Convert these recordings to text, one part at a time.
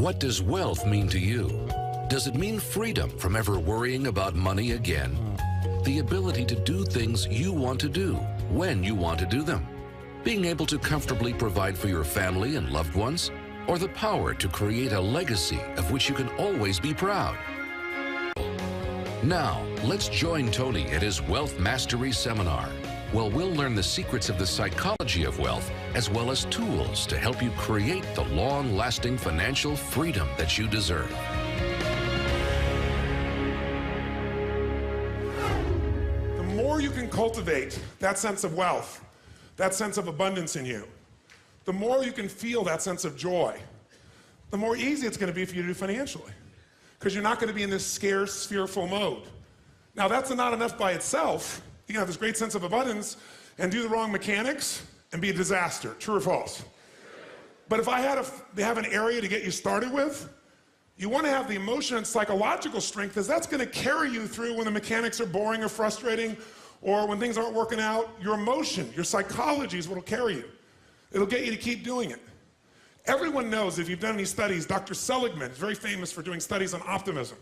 What does wealth mean to you? Does it mean freedom from ever worrying about money again? The ability to do things you want to do, when you want to do them? Being able to comfortably provide for your family and loved ones? Or the power to create a legacy of which you can always be proud? Now, let's join Tony at his Wealth Mastery Seminar. Well, we'll learn the secrets of the psychology of wealth, as well as tools to help you create the long-lasting financial freedom that you deserve. The more you can cultivate that sense of wealth, that sense of abundance in you, the more you can feel that sense of joy, the more easy it's going to be for you to do financially. Because you're not going to be in this scarce, fearful mode. Now, that's not enough by itself. You can have this great sense of abundance and do the wrong mechanics and be a disaster. True or false? But if I had to have an area to get you started with, you want to have the emotion and psychological strength, because that's going to carry you through when the mechanics are boring or frustrating, or when things aren't working out. Your emotion, your psychology is what will carry you. It'll get you to keep doing it. Everyone knows, if you've done any studies, Dr. Seligman is very famous for doing studies on optimism.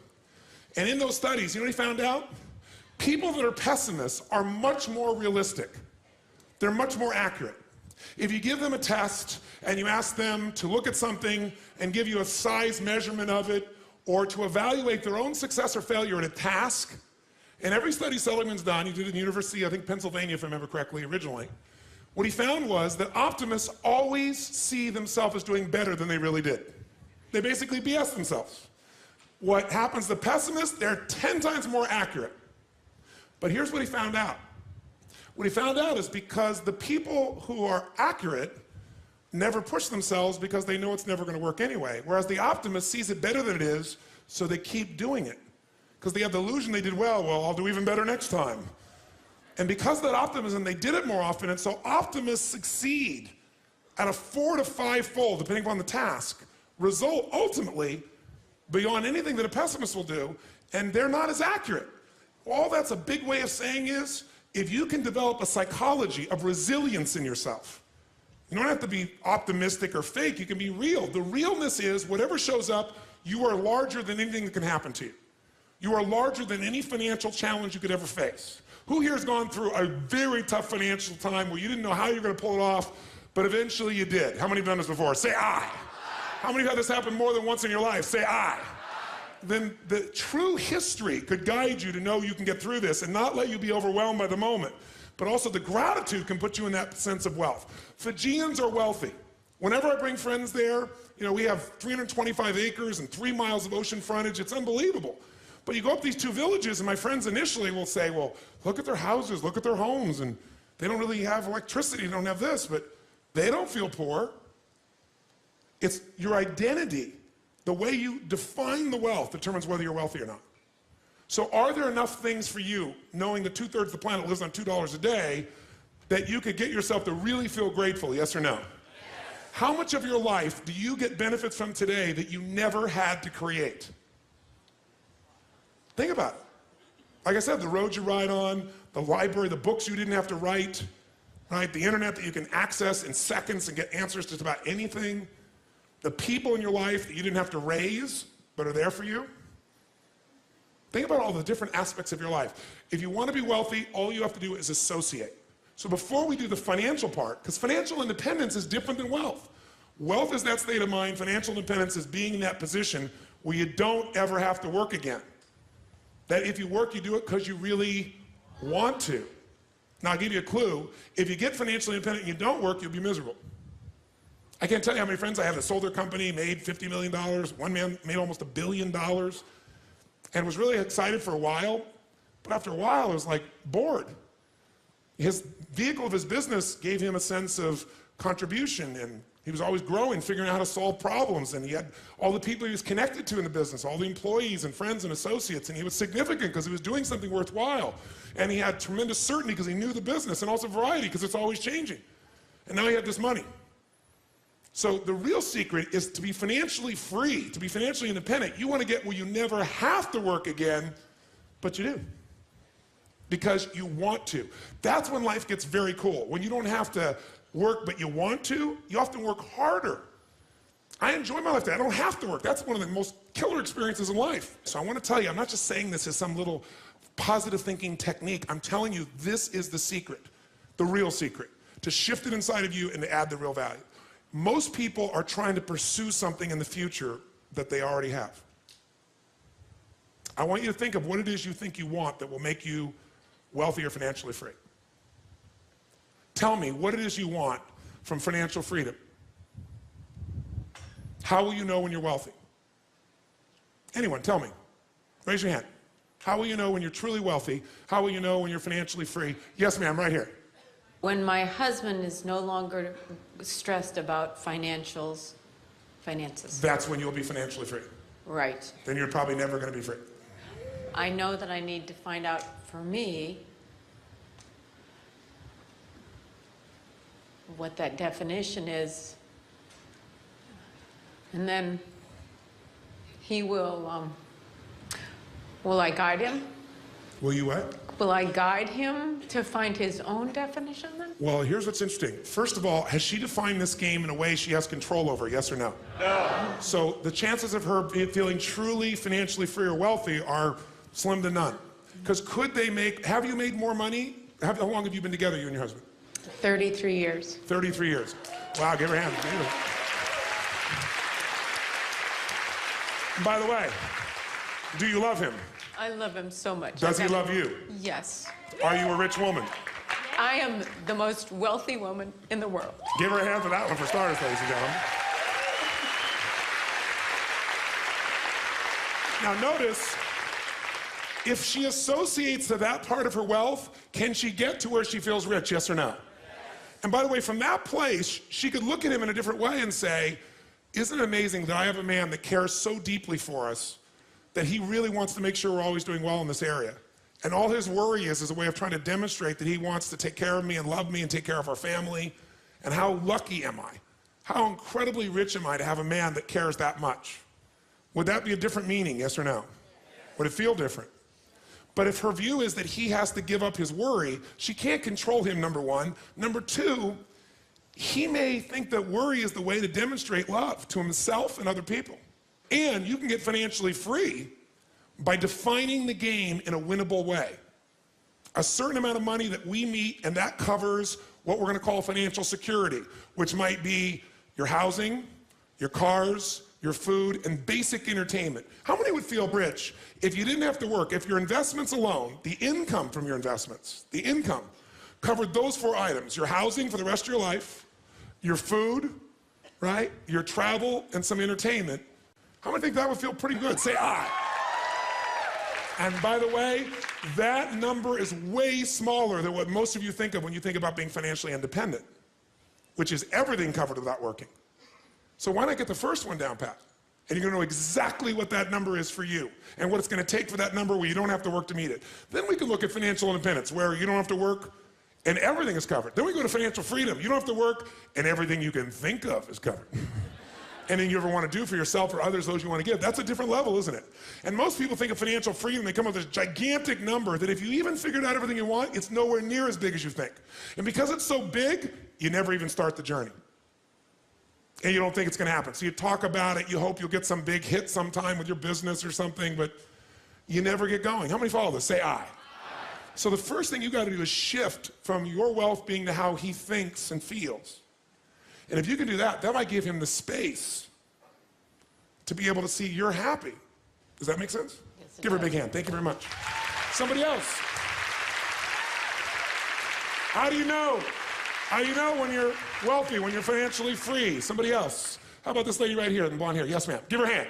And in those studies, you know what he found out? People that are pessimists are much more realistic. They're much more accurate. If you give them a test and you ask them to look at something and give you a size measurement of it, or to evaluate their own success or failure at a task, in every study Seligman's done, he did it in University, I think Pennsylvania, if I remember correctly, originally, what he found was that optimists always see themselves as doing better than they really did. They basically BS themselves. What happens to pessimists, they're 10 times more accurate. But here's what he found out. What he found out is because the people who are accurate never push themselves because they know it's never going to work anyway. Whereas the optimist sees it better than it is, so they keep doing it. Because they have the illusion they did well, I'll do even better next time. And because of that optimism, they did it more often, and so optimists succeed at a 4 to 5-fold, depending upon the task, result ultimately beyond anything that a pessimist will do, and they're not as accurate. All that's a big way of saying is, if you can develop a psychology of resilience in yourself, you don't have to be optimistic or fake, you can be real. The realness is, whatever shows up, you are larger than anything that can happen to you. You are larger than any financial challenge you could ever face. Who here has gone through a very tough financial time where you didn't know how you were going to pull it off, but eventually you did? How many have done this before? Say I. How many have had this happen more than once in your life? Say I. Then the true history could guide you to know you can get through this and not let you be overwhelmed by the moment. But also the gratitude can put you in that sense of wealth. Fijians are wealthy. Whenever I bring friends there, you know, we have 325 acres and 3 miles of ocean frontage. It's unbelievable. But you go up these 2 villages, and my friends initially will say, well, look at their houses, look at their homes, and they don't really have electricity, they don't have this, but they don't feel poor. It's your identity. The way you define the wealth determines whether you're wealthy or not. So are there enough things for you, knowing that 2/3 of the planet lives on $2 a day, that you could get yourself to really feel grateful, yes or no? Yes. How much of your life do you get benefits from today that you never had to create? Think about it. Like I said, the roads you ride on, the library, the books you didn't have to write, right? The internet that you can access in seconds and get answers to just about anything. The people in your life that you didn't have to raise, but are there for you. Think about all the different aspects of your life. If you want to be wealthy, all you have to do is associate. So before we do the financial part, because financial independence is different than wealth. Wealth is that state of mind. Financial independence is being in that position where you don't ever have to work again. That if you work, you do it because you really want to. Now, I'll give you a clue. If you get financially independent and you don't work, you'll be miserable. I can't tell you how many friends I have that sold their company, made $50 million. One man made almost $1 billion and was really excited for a while. But after a while, it was like bored. His vehicle of his business gave him a sense of contribution, and he was always growing, figuring out how to solve problems, and he had all the people he was connected to in the business, all the employees and friends and associates, and he was significant because he was doing something worthwhile. And he had tremendous certainty because he knew the business, and also variety because it's always changing. And now he had this money. So the real secret is to be financially free, to be financially independent. You want to get where you never have to work again, but you do. Because you want to. That's when life gets very cool. When you don't have to work, but you want to, you often work harder. I enjoy my life today. I don't have to work. That's one of the most killer experiences in life. So I want to tell you, I'm not just saying this as some little positive thinking technique. I'm telling you, this is the secret, the real secret, to shift it inside of you and to add the real value. Most people are trying to pursue something in the future that they already have. I want you to think of what it is you think you want that will make you wealthy or financially free. Tell me what it is you want from financial freedom. How will you know when you're wealthy? Anyone, tell me. Raise your hand. How will you know when you're truly wealthy? How will you know when you're financially free? Yes, ma'am, right here. When my husband is no longer stressed about finances. That's when you'll be financially free. Right. Then you're probably never going to be free. I know that I need to find out for me what that definition is. And then he will I guide him? Will you what? Will I guide him to find his own definition then? Well, here's what's interesting. First of all, has she defined this game in a way she has control over, yes or no? No. So the chances of her feeling truly financially free or wealthy are slim to none. Because have you made more money? How long have you been together, you and your husband? 33 years. 33 years. Wow, give her a hand. And by the way, do you love him? I love him so much. Does he love you? Yes. Are you a rich woman? I am the most wealthy woman in the world. Give her a hand for that one for starters, ladies and gentlemen. Now notice, if she associates to that part of her wealth, can she get to where she feels rich, yes or no? And by the way, from that place, she could look at him in a different way and say, isn't it amazing that I have a man that cares so deeply for us that he really wants to make sure we're always doing well in this area. And all his worry is a way of trying to demonstrate that he wants to take care of me and love me and take care of our family. And how lucky am I? How incredibly rich am I to have a man that cares that much? Would that be a different meaning, yes or no? Would it feel different? But if her view is that he has to give up his worry, she can't control him, number one. Number two, he may think that worry is the way to demonstrate love to himself and other people. And you can get financially free by defining the game in a winnable way. A certain amount of money that we meet, and that covers what we're going to call financial security, which might be your housing, your cars, your food, and basic entertainment. How many would feel rich if you didn't have to work, if your investments alone, the income from your investments, the income, covered those four items: your housing for the rest of your life, your food, right, your travel, and some entertainment? How many think that would feel pretty good? Say aye. And by the way, that number is way smaller than what most of you think of when you think about being financially independent, which is everything covered without working. So why not get the first one down pat? And you're going to know exactly what that number is for you and what it's going to take for that number where you don't have to work to meet it. Then we can look at financial independence, where you don't have to work and everything is covered. Then we go to financial freedom. You don't have to work and everything you can think of is covered. Anything you ever want to do for yourself or others, those you want to give. That's a different level, isn't it? And most people think of financial freedom, they come up with this gigantic number that if you even figured out everything you want, it's nowhere near as big as you think. And because it's so big, you never even start the journey. And you don't think it's going to happen. So you talk about it, you hope you'll get some big hit sometime with your business or something, but you never get going. How many follow this? Say aye. So the first thing you got to do is shift from your wealth being to how he thinks and feels. And if you can do that, that might give him the space to be able to see you're happy. Does that make sense? Yes, Give her a big hand. Thank you very much. Somebody else. How do you know? How do you know when you're wealthy, when you're financially free? Somebody else. How about this lady right here, the blonde hair? Yes, ma'am. Give her a hand.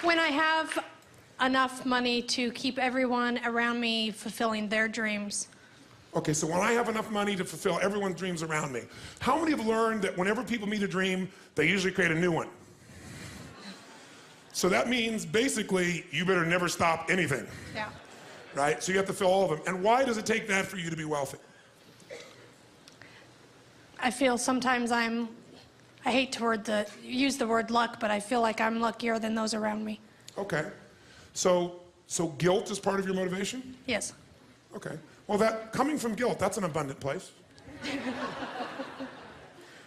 When I have enough money to keep everyone around me fulfilling their dreams. Okay, so when I have enough money to fulfill everyone's dreams around me, how many have learned that whenever people meet a dream, they usually create a new one? So that means basically you better never stop anything. Yeah. Right? So you have to fill all of them. And why does it take that for you to be wealthy? I feel sometimes I hate to use the word luck, but I feel like I'm luckier than those around me. Okay. So guilt is part of your motivation? Yes. Okay. Well, that coming from guilt, that's an abundant place.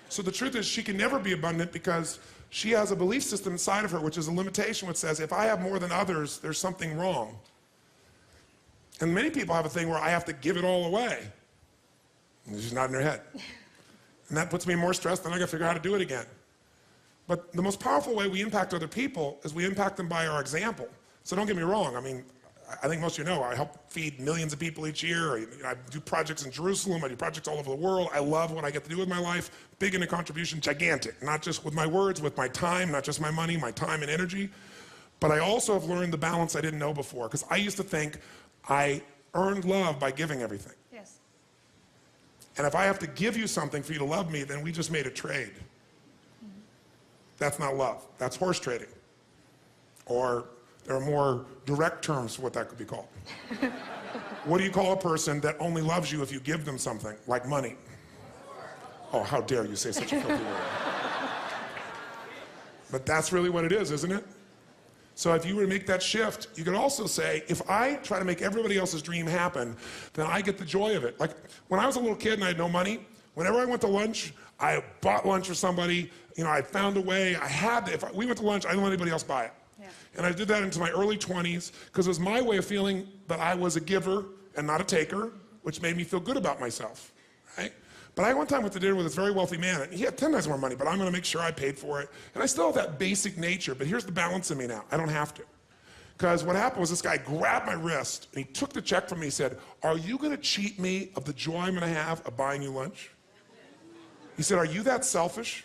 So the truth is she can never be abundant because she has a belief system inside of her, which is a limitation, which says, if I have more than others, there's something wrong. And many people have a thing where I have to give it all away. And it's just not in their head. And that puts me in more stress, then I gotta figure out how to do it again. But the most powerful way we impact other people is we impact them by our example. So don't get me wrong, I mean, I think most of you know, I help feed millions of people each year. I do projects in Jerusalem, I do projects all over the world. I love what I get to do with my life. Big into contribution, gigantic. Not just with my words, with my time, not just my money, my time and energy. But I also have learned the balance I didn't know before, because I used to think I earned love by giving everything. Yes. And if I have to give you something for you to love me, then we just made a trade. That's not love, that's horse trading. Or there are more direct terms for what that could be called. What do you call a person that only loves you if you give them something, like money? Oh, how dare you say such a filthy word. But that's really what it is, isn't it? So if you were to make that shift, you could also say, if I try to make everybody else's dream happen, then I get the joy of it. Like, when I was a little kid and I had no money, whenever I went to lunch, I bought lunch for somebody, you know, I found a way, I had to, if we went to lunch, I didn't let anybody else buy it. Yeah. And I did that into my early 20s, because it was my way of feeling that I was a giver and not a taker, which made me feel good about myself, right? But I one time went to dinner with this very wealthy man, and he had 10 times more money, but I'm gonna make sure I paid for it. And I still have that basic nature, but here's the balance in me now. I don't have to. Because what happened was this guy grabbed my wrist, and he took the check from me, he said, are you gonna cheat me of the joy I'm gonna have of buying you lunch? He said, are you that selfish?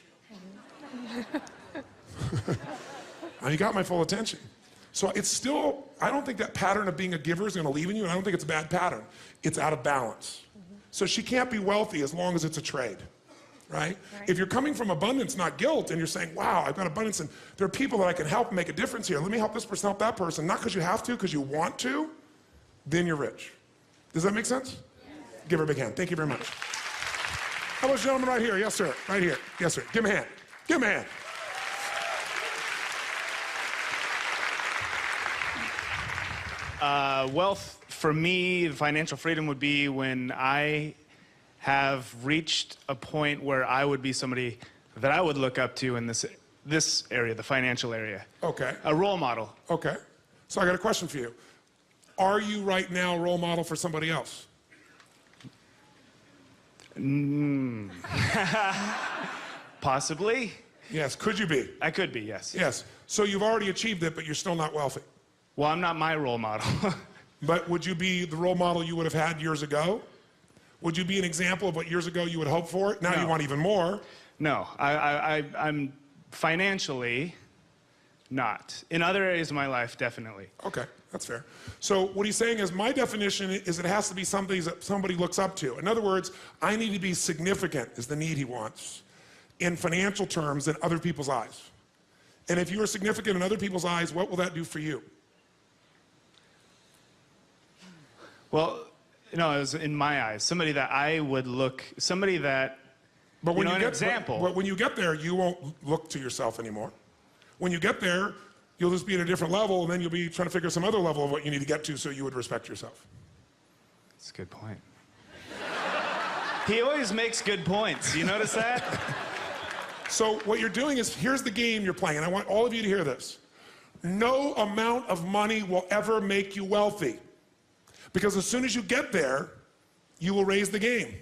And he got my full attention. So it's still, I don't think that pattern of being a giver is gonna leave in you, and I don't think it's a bad pattern. It's out of balance. So she can't be wealthy as long as it's a trade, right? If you're coming from abundance, not guilt, and you're saying, wow, I've got abundance, and there are people that I can help and make a difference here. Let me help this person, help that person, not because you have to, because you want to, then you're rich. Does that make sense? Yes. Give her a big hand. Thank you very much. How about this gentleman right here? Yes, sir. Right here. Yes, sir. Give him a hand. Give him a hand. Wealth, for me, financial freedom would be when I have reached a point where I would be somebody that I would look up to in this area, the financial area. Okay. A role model. Okay. So I got a question for you. Are you right now a role model for somebody else? Possibly. Yes. Could you be? I could be, yes. Yes. So you've already achieved it, but you're still not wealthy. Well, I'm not my role model. But would you be the role model you would have had years ago? Would you be an example of what years ago you would hope for? Now you want even more. No, I'm financially not. In other areas of my life, definitely. Okay, that's fair. So what he's saying is, my definition is it has to be somebody that somebody looks up to. In other words, I need to be significant is the need he wants in financial terms in other people's eyes. And if you are significant in other people's eyes, what will that do for you? Well, you know, as in my eyes, somebody that I would look, somebody that, but when you get, an example. But when you get there, you won't look to yourself anymore. When you get there, you'll just be at a different level, and then you'll be trying to figure some other level of what you need to get to so you would respect yourself. That's a good point. He always makes good points. You notice that? So what you're doing is, here's the game you're playing, and I want all of you to hear this. No amount of money will ever make you wealthy. Because as soon as you get there, you will raise the game.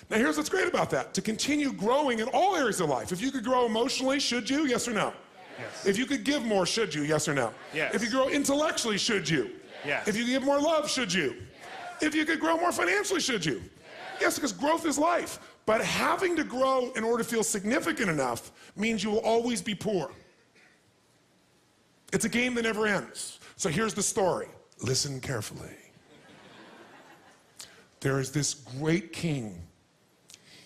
Now here's what's great about that. To continue growing in all areas of life. If you could grow emotionally, should you? Yes or no? Yes. If you could give more, should you? Yes or no? Yes. If you grow intellectually, should you? Yes. If you give more love, should you? Yes. If you could grow more financially, should you? Yes, because growth is life. But having to grow in order to feel significant enough means you will always be poor. It's a game that never ends. So here's the story. Listen carefully. There is this great king.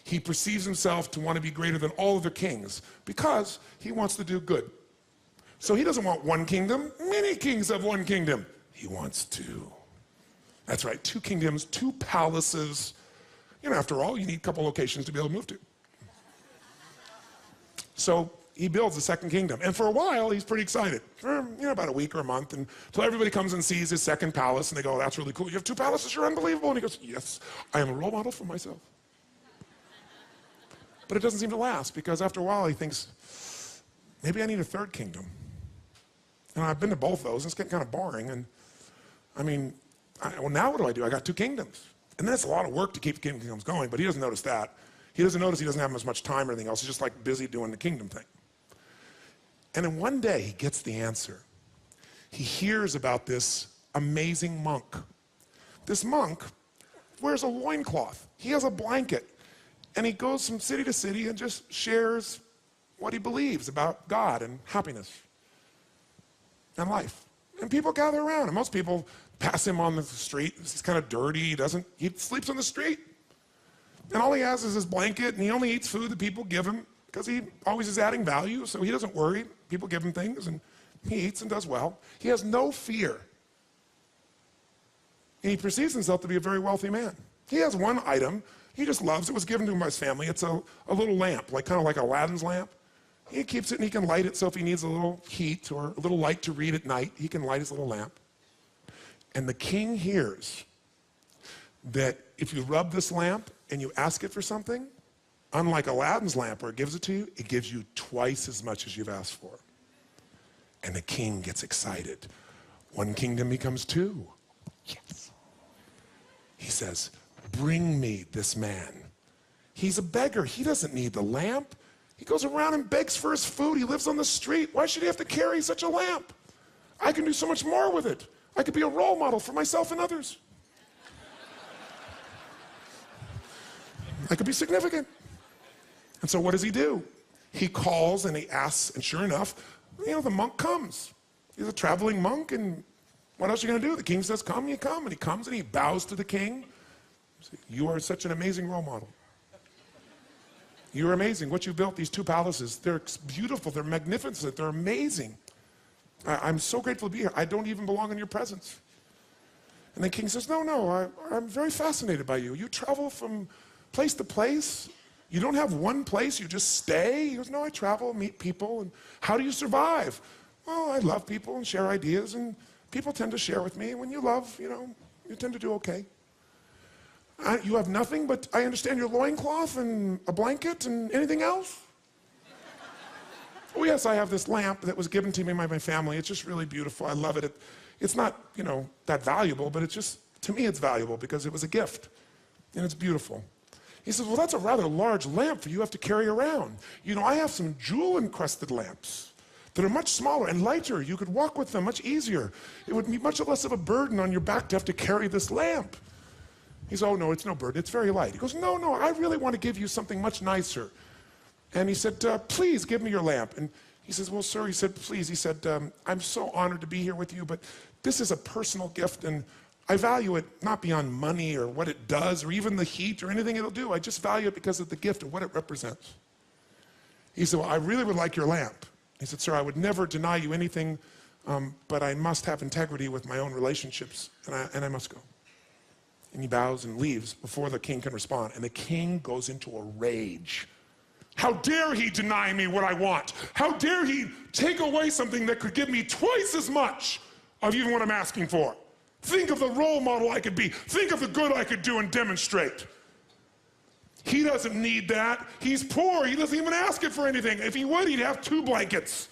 He perceives himself to want to be greater than all other kings because he wants to do good. So he doesn't want one kingdom. Many kings have one kingdom. He wants two. That's right, 2 kingdoms, 2 palaces. You know, after all, you need a couple locations to be able to move to. So he builds the second kingdom. And for a while, he's pretty excited. For, about a week or a month, until everybody comes and sees his second palace, and they go, that's really cool. You have 2 palaces, you're unbelievable. And he goes, yes, I am a role model for myself. But it doesn't seem to last, because after a while, he thinks, maybe I need a 3rd kingdom. And I've been to both those, and it's getting kind of boring. And well, now what do? I got 2 kingdoms. And then it's a lot of work to keep the kingdoms going, but he doesn't notice that. He doesn't notice he doesn't have as much time or anything else. He's just like busy doing the kingdom thing. And then one day he gets the answer. He hears about this amazing monk. This monk wears a loincloth. He has a blanket. And he goes from city to city and just shares what he believes about God and happiness and life. And people gather around, and most people pass him on the street. He's kind of dirty. He sleeps on the street. And all he has is his blanket, and he only eats food that people give him because he always is adding value, so he doesn't worry. People give him things, and he eats and does well. He has no fear. And he perceives himself to be a very wealthy man. He has one item he just loves. It was given to him by his family. It's a little lamp, kind of like Aladdin's lamp. He keeps it, and he can light it, so if he needs a little heat or a little light to read at night, he can light his little lamp. And the king hears that if you rub this lamp and you ask it for something, unlike Aladdin's lamp where it gives it to you, it gives you twice as much as you've asked for. And the king gets excited. 1 kingdom becomes 2. Yes. He says, bring me this man. He's a beggar. He doesn't need the lamp. He goes around and begs for his food. He lives on the street. Why should he have to carry such a lamp? I can do so much more with it. I could be a role model for myself and others. I could be significant. And so what does he do? He calls and he asks, and sure enough, the monk comes. He's a traveling monk, and what else are you going to do? The king says, come, you come. And he comes and he bows to the king. You are such an amazing role model. You're amazing. What you built, these 2 palaces, they're beautiful, they're magnificent, they're amazing. I'm so grateful to be here. I don't even belong in your presence. And the king says, no, I'm very fascinated by you. You travel from place to place. You don't have one place, you just stay. He goes, no, I travel, meet people. And how do you survive? Well, I love people and share ideas, and people tend to share with me. When you love, you tend to do okay. You have nothing, but I understand your loincloth and a blanket and anything else? Oh, yes, I have this lamp that was given to me by my family. It's just really beautiful. I love it. It's not, that valuable, but it's just, to me, it's valuable because it was a gift, and it's beautiful. He says, well, that's a rather large lamp for you have to carry around. I have some jewel-encrusted lamps that are much smaller and lighter. You could walk with them much easier. It would be much less of a burden on your back to have to carry this lamp. He said, oh, no, it's no burden. It's very light. He goes, no, I really want to give you something much nicer. And he said, please give me your lamp. And he says, well, sir, he said, please. He said, I'm so honored to be here with you, but this is a personal gift, and I value it not beyond money or what it does or even the heat or anything it'll do. I just value it because of the gift and what it represents. He said, well, I really would like your lamp. He said, sir, I would never deny you anything, but I must have integrity with my own relationships, and I must go. And he bows and leaves before the king can respond. And the king goes into a rage. How dare he deny me what I want? How dare he take away something that could give me twice as much of even what I'm asking for? Think of the role model I could be. Think of the good I could do and demonstrate. He doesn't need that. He's poor. He doesn't even ask it for anything. If he would, he'd have 2 blankets.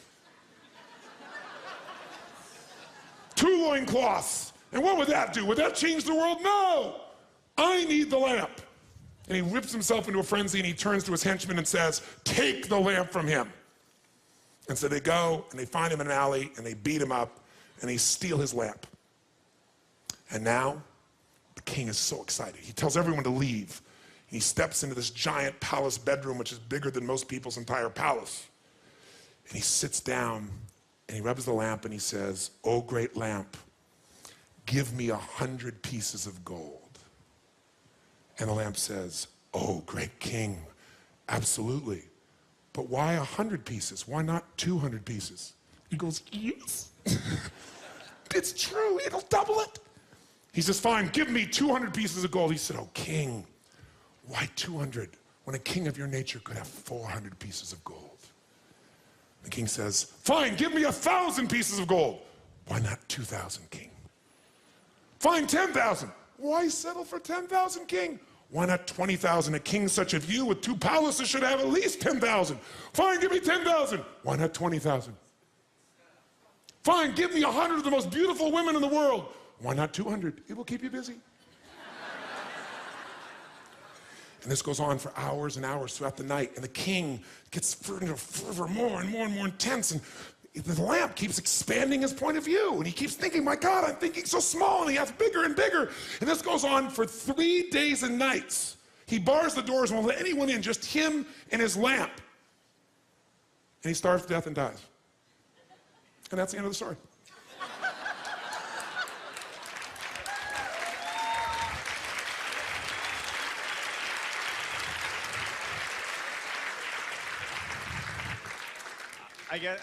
2 loincloths. And what would that do? Would that change the world? No! I need the lamp. And he rips himself into a frenzy, and he turns to his henchmen and says, take the lamp from him. And so they go, and they find him in an alley, and they beat him up, and they steal his lamp. And now, the king is so excited. He tells everyone to leave. He steps into this giant palace bedroom, which is bigger than most people's entire palace. And he sits down, and he rubs the lamp, and he says, oh, great lamp, give me 100 pieces of gold. And the lamp says, oh, great king, absolutely. But why 100 pieces? Why not 200 pieces? He goes, yes. It's true, it'll double it. He says, fine, give me 200 pieces of gold. He said, oh, king, why 200 when a king of your nature could have 400 pieces of gold? The king says, fine, give me 1,000 pieces of gold. Why not 2,000, king? Fine, 10,000. Why settle for 10,000, king? Why not 20,000? A king such as you with 2 palaces should have at least 10,000. Fine, give me 10,000. Why not 20,000? Fine, give me 100 of the most beautiful women in the world. Why not 200? It will keep you busy. And this goes on for hours and hours throughout the night. And the king gets into fervor more and more and more intense. And the lamp keeps expanding his point of view. And he keeps thinking, my God, I'm thinking so small. And he gets bigger and bigger. And this goes on for 3 days and nights. He bars the doors and won't let anyone in, just him and his lamp. And he starves to death and dies. And that's the end of the story.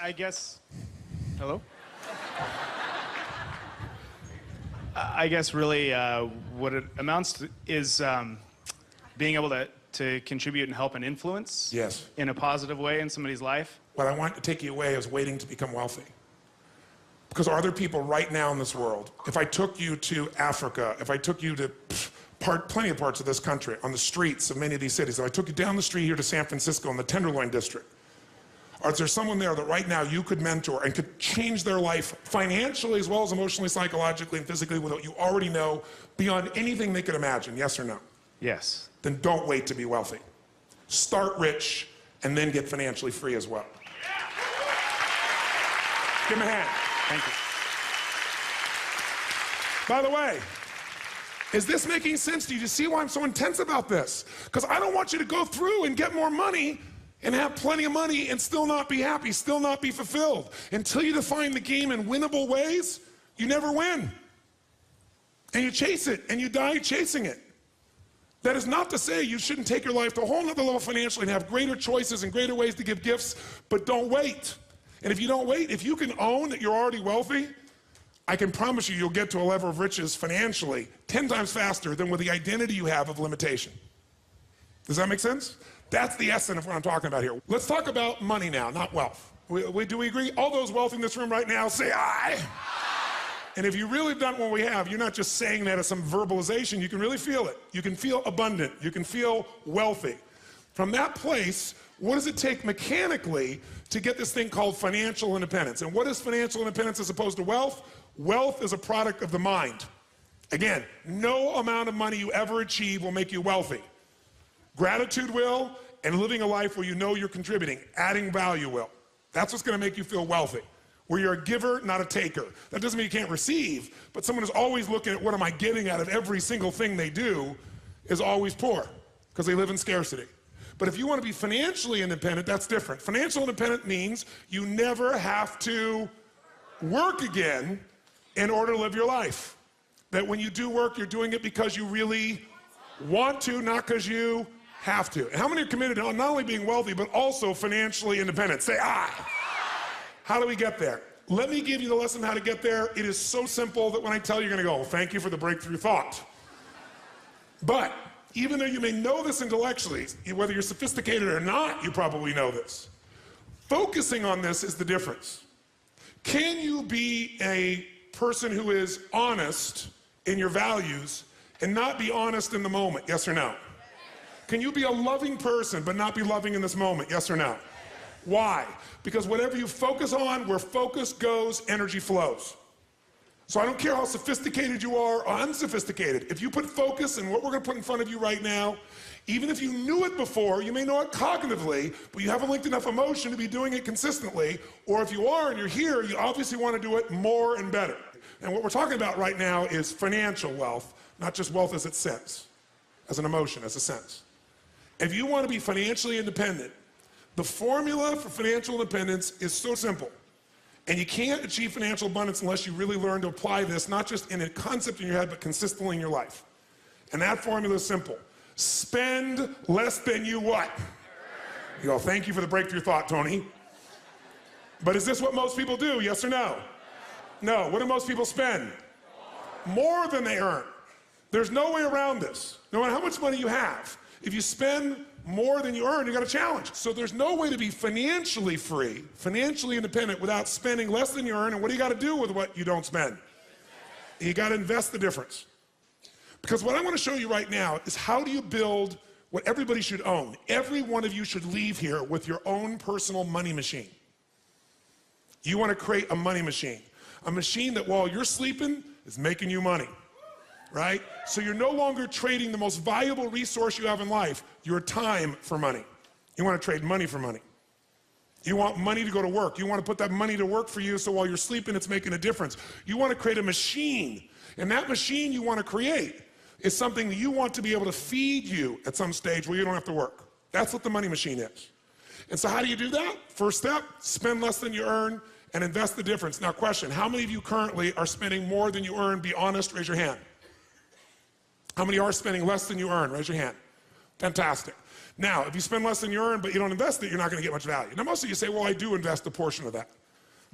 I guess, hello? I guess really what it amounts to is being able to contribute and help and influence Yes. in a positive way in somebody's life. What I want to take you away is waiting to become wealthy. Because are there people right now in this world, if I took you to Africa, if I took you to plenty of parts of this country, on the streets of many of these cities, if I took you down the street here to San Francisco in the Tenderloin District, or is there someone there that right now you could mentor and could change their life financially as well as emotionally, psychologically, and physically with what you already know beyond anything they could imagine? Yes or no? Yes. Then don't wait to be wealthy. Start rich and then get financially free as well. Give him a hand. Thank you. By the way, is this making sense to you? Do you see why I'm so intense about this? Because I don't want you to go through and get more money and have plenty of money and still not be happy, still not be fulfilled. Until you define the game in winnable ways, you never win. And you chase it, and you die chasing it. That is not to say you shouldn't take your life to a whole nother level financially and have greater choices and greater ways to give gifts, but don't wait. And if you don't wait, if you can own that you're already wealthy, I can promise you you'll get to a level of riches financially 10 times faster than with the identity you have of limitation. Does that make sense? That's the essence of what I'm talking about here. Let's talk about money now, not wealth. Do we agree? All those wealthy in this room right now, say aye. And if you really have done what we have, you're not just saying that as some verbalization, you can really feel it. You can feel abundant. You can feel wealthy. From that place, what does it take mechanically to get this thing called financial independence? And what is financial independence as opposed to wealth? Wealth is a product of the mind. Again, no amount of money you ever achieve will make you wealthy. Gratitude will, and living a life where you know you're contributing, adding value will. That's what's going to make you feel wealthy. Where you're a giver, not a taker. That doesn't mean you can't receive, but someone who's always looking at what am I getting out of every single thing they do is always poor, because they live in scarcity. But if you want to be financially independent, that's different. Financial independent means you never have to work again in order to live your life. That when you do work, you're doing it because you really want to, not because you have to. And how many are committed to not only being wealthy, but also financially independent? Say aye. How do we get there? Let me give you the lesson how to get there. It is so simple that when I tell you, you're going to go, well, thank you for the breakthrough thought. But even though you may know this intellectually, whether you're sophisticated or not, you probably know this. Focusing on this is the difference. Can you be a person who is honest in your values and not be honest in the moment? Yes or no? Can you be a loving person but not be loving in this moment? Yes or no? Why? Because whatever you focus on, where focus goes, energy flows. So I don't care how sophisticated you are or unsophisticated. If you put focus in what we're going to put in front of you right now, even if you knew it before, you may know it cognitively, but you haven't linked enough emotion to be doing it consistently. Or if you are and you're here, you obviously want to do it more and better. And what we're talking about right now is financial wealth, not just wealth as it sense, as an emotion, as a sense. If you want to be financially independent, the formula for financial independence is so simple. And you can't achieve financial abundance unless you really learn to apply this, not just in a concept in your head, but consistently in your life. And that formula is simple. Spend less than you what? You go, thank you for the breakthrough thought, Tony. But is this what most people do, yes or no? No. What do most people spend? More than they earn. There's no way around this. No matter how much money you have, if you spend more than you earn, you got a challenge. So there's no way to be financially free, financially independent without spending less than you earn. And what do you got to do with what you don't spend? You got to invest the difference. Because what I want to show you right now is how do you build what everybody should own. Every one of you should leave here with your own personal money machine. You want to create a money machine. A machine that while you're sleeping is making you money, right? So you're no longer trading the most valuable resource you have in life, your time, for money. You want to trade money for money. You want money to go to work. You want to put that money to work for you so while you're sleeping it's making a difference. You want to create a machine, and that machine you want to create is something that you want to be able to feed you at some stage where you don't have to work. That's what the money machine is. And so how do you do that? First step, spend less than you earn and invest the difference. Now question, how many of you currently are spending more than you earn? Be honest, raise your hand. How many are spending less than you earn? Raise your hand. Fantastic. Now, if you spend less than you earn but you don't invest it, you're not going to get much value. Now most of you say, well, I do invest a portion of that.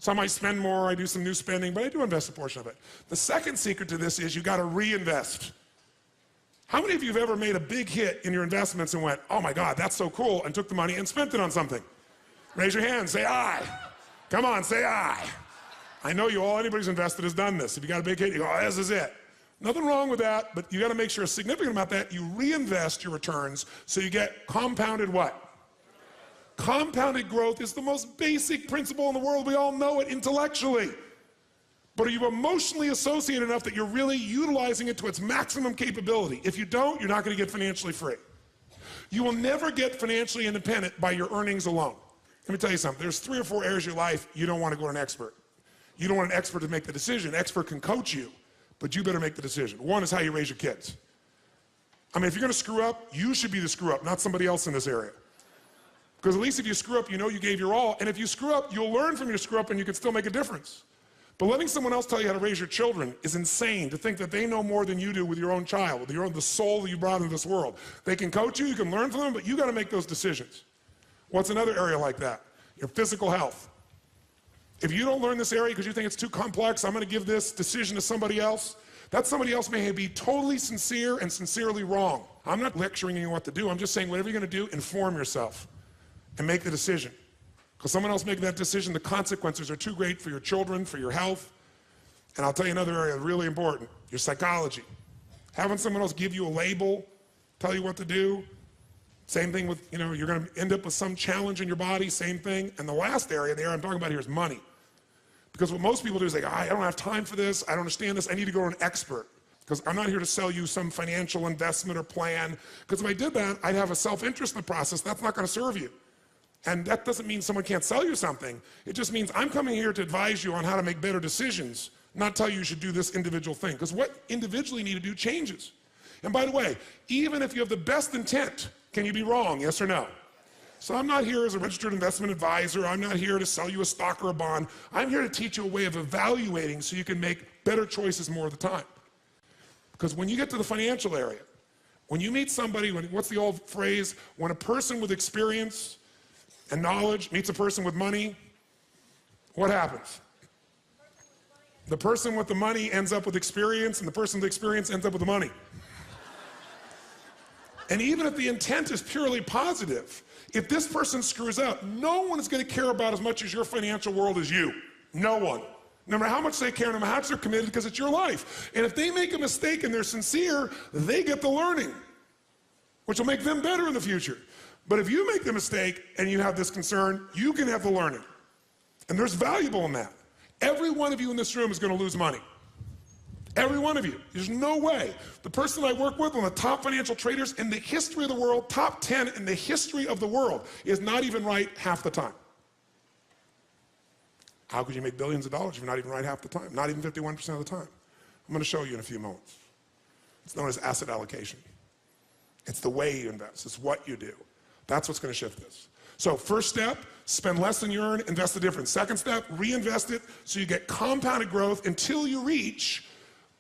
So I might spend more, I do some new spending, but I do invest a portion of it. The second secret to this is you got to reinvest. How many of you have ever made a big hit in your investments and went, oh my God, that's so cool, and took the money and spent it on something? Raise your hand, say aye. Come on, say aye. I know you all, anybody who's invested has done this. If you got a big hit, you go, oh, this is it. Nothing wrong with that, but you got to make sure a significant amount of that, you reinvest your returns so you get compounded what? Compounded growth is the most basic principle in the world. We all know it intellectually. But are you emotionally associated enough that you're really utilizing it to its maximum capability? If you don't, you're not going to get financially free. You will never get financially independent by your earnings alone. Let me tell you something. There's 3 or 4 areas of your life you don't want to go to an expert. You don't want an expert to make the decision. An expert can coach you, but you better make the decision. One is how you raise your kids. I mean, if you're going to screw up, you should be the screw up, not somebody else in this area. Because at least if you screw up, you know you gave your all. And if you screw up, you'll learn from your screw up and you can still make a difference. But letting someone else tell you how to raise your children is insane, to think that they know more than you do with your own child, with the soul that you brought into this world. They can coach you, you can learn from them, but you got to make those decisions. What's another area like that? Your physical health. If you don't learn this area because you think it's too complex, I'm going to give this decision to somebody else, that somebody else may be totally sincere and sincerely wrong. I'm not lecturing you what to do. I'm just saying whatever you're going to do, inform yourself and make the decision. Because someone else making that decision, the consequences are too great for your children, for your health. And I'll tell you another area really important, your psychology. Having someone else give you a label, tell you what to do. Same thing with, you're going to end up with some challenge in your body, same thing. And the last area, the area I'm talking about here is money. Because what most people do is they go, I don't have time for this, I don't understand this, I need to go to an expert. Because I'm not here to sell you some financial investment or plan. Because if I did that, I'd have a self-interest in the process. That's not going to serve you. And that doesn't mean someone can't sell you something. It just means I'm coming here to advise you on how to make better decisions, not tell you should do this individual thing. Because what individually you need to do changes. And by the way, even if you have the best intent, can you be wrong, yes or no? So I'm not here as a registered investment advisor. I'm not here to sell you a stock or a bond. I'm here to teach you a way of evaluating so you can make better choices more of the time. Because when you get to the financial area, when you meet somebody, what's the old phrase? When a person with experience and knowledge meets a person with money, what happens? The person with the money ends up with experience, and the person with experience ends up with the money. And even if the intent is purely positive, if this person screws up, no one is going to care about as much as your financial world as you. No one. No matter how much they care, no matter how much they're committed, because it's your life. And if they make a mistake and they're sincere, they get the learning, which will make them better in the future. But if you make the mistake and you have this concern, you can have the learning. And there's valuable in that. Every one of you in this room is going to lose money. Every one of you. There's no way. The person I work with, one of the top financial traders in the history of the world, top 10 in the history of the world, is not even right half the time. How could you make billions of dollars if you're not even right half the time? Not even 51% of the time. I'm going to show you in a few moments. It's known as asset allocation. It's the way you invest. It's what you do. That's what's going to shift this. So first step, spend less than you earn, invest the difference. Second step, reinvest it so you get compounded growth until you reach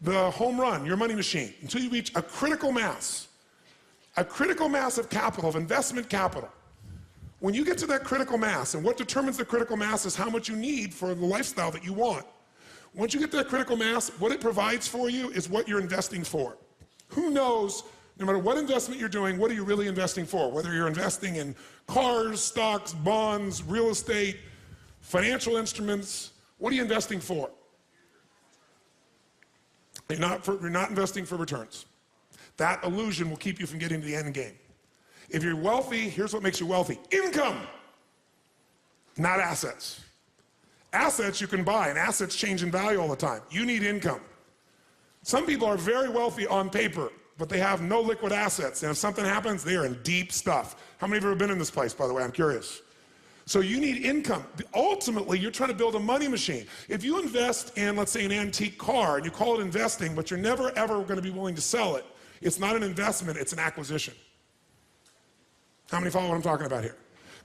the home run, your money machine, until you reach a critical mass of capital, of investment capital. When you get to that critical mass, and what determines the critical mass is how much you need for the lifestyle that you want. Once you get to that critical mass, what it provides for you is what you're investing for. Who knows No matter what investment you're doing, what are you really investing for? Whether you're investing in cars, stocks, bonds, real estate, financial instruments, what are you investing for? You're not investing for returns. That illusion will keep you from getting to the end game. If you're wealthy, here's what makes you wealthy. Income, not assets. Assets you can buy, and assets change in value all the time. You need income. Some people are very wealthy on paper, but they have no liquid assets, and if something happens, they are in deep stuff. How many of you have ever been in this place, by the way? I'm curious. So you need income. Ultimately, you're trying to build a money machine. If you invest in, let's say, an antique car, and you call it investing, but you're never, ever going to be willing to sell it, it's not an investment, it's an acquisition. How many follow what I'm talking about here?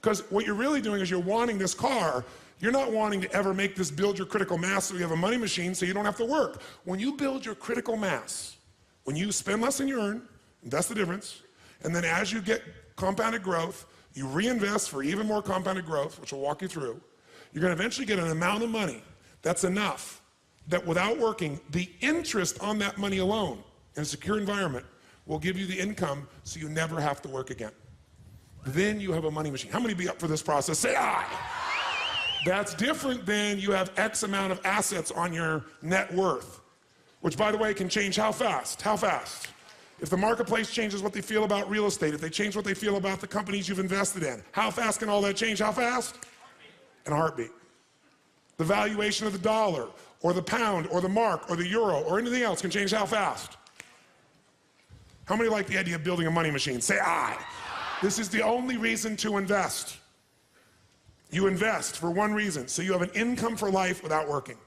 Because what you're really doing is you're wanting this car. You're not wanting to ever make this build your critical mass so you have a money machine so you don't have to work. When you build your critical mass, when you spend less than you earn, that's the difference, and then as you get compounded growth, you reinvest for even more compounded growth, which will walk you through, you're going to eventually get an amount of money that's enough that without working, the interest on that money alone in a secure environment will give you the income so you never have to work again. Then you have a money machine. How many be up for this process? Say aye. That's different than you have X amount of assets on your net worth, which, by the way, can change how fast? How fast? If the marketplace changes what they feel about real estate, if they change what they feel about the companies you've invested in, how fast can all that change? How fast? In a heartbeat. The valuation of the dollar, or the pound, or the mark, or the euro, or anything else can change how fast? How many like the idea of building a money machine? Say aye. This is the only reason to invest. You invest for one reason, so you have an income for life without working.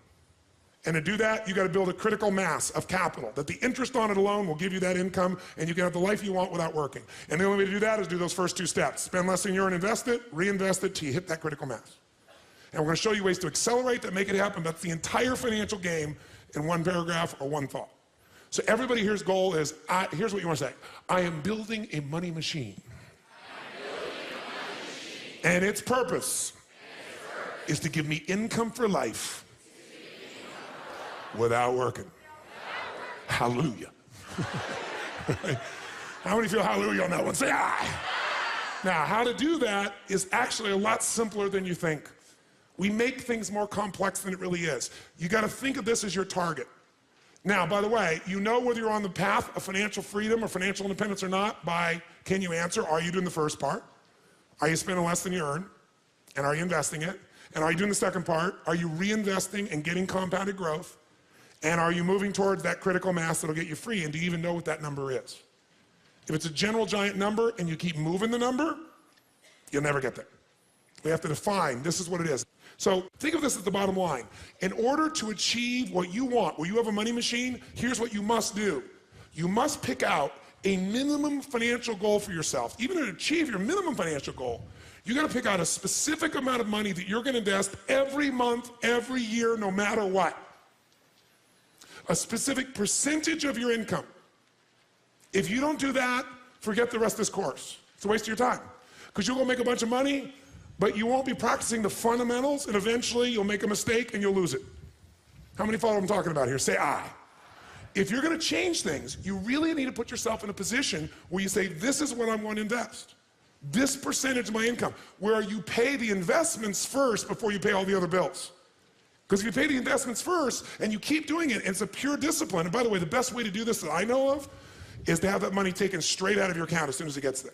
And to do that, you got to build a critical mass of capital, that the interest on it alone will give you that income, and you can have the life you want without working. And the only way to do that is do those first two steps. Spend less than you earn, invest it, reinvest it till you hit that critical mass. And we're going to show you ways to accelerate that, make it happen. That's the entire financial game in one paragraph or one thought. So everybody here's goal is, here's what you want to say. I am building a money machine. And its purpose is to give me income for life without working. Hallelujah. How many feel hallelujah on that one? Say aye. Now, how to do that is actually a lot simpler than you think. We make things more complex than it really is. You got to think of this as your target. Now, by the way, you know whether you're on the path of financial freedom or financial independence or not by, can you answer, are you doing the first part? Are you spending less than you earn? And are you investing it? And are you doing the second part? Are you reinvesting and getting compounded growth? And are you moving towards that critical mass that'll get you free? And do you even know what that number is? If it's a general giant number and you keep moving the number, you'll never get there. We have to define, this is what it is. So think of this as the bottom line. In order to achieve what you want, where you have a money machine, here's what you must do. You must pick out a minimum financial goal for yourself. Even to achieve your minimum financial goal, you got to pick out a specific amount of money that you're going to invest every month, every year, no matter what. A specific percentage of your income. If you don't do that, forget the rest of this course. It's a waste of your time. Because you'll go make a bunch of money, but you won't be practicing the fundamentals, and eventually you'll make a mistake and you'll lose it. How many follow what I'm talking about here? Say aye. If you're going to change things, you really need to put yourself in a position where you say, this is what I want to invest. This percentage of my income, where you pay the investments first before you pay all the other bills. Because if you pay the investments first and you keep doing it, it's a pure discipline. And by the way, the best way to do this that I know of is to have that money taken straight out of your account as soon as it gets there.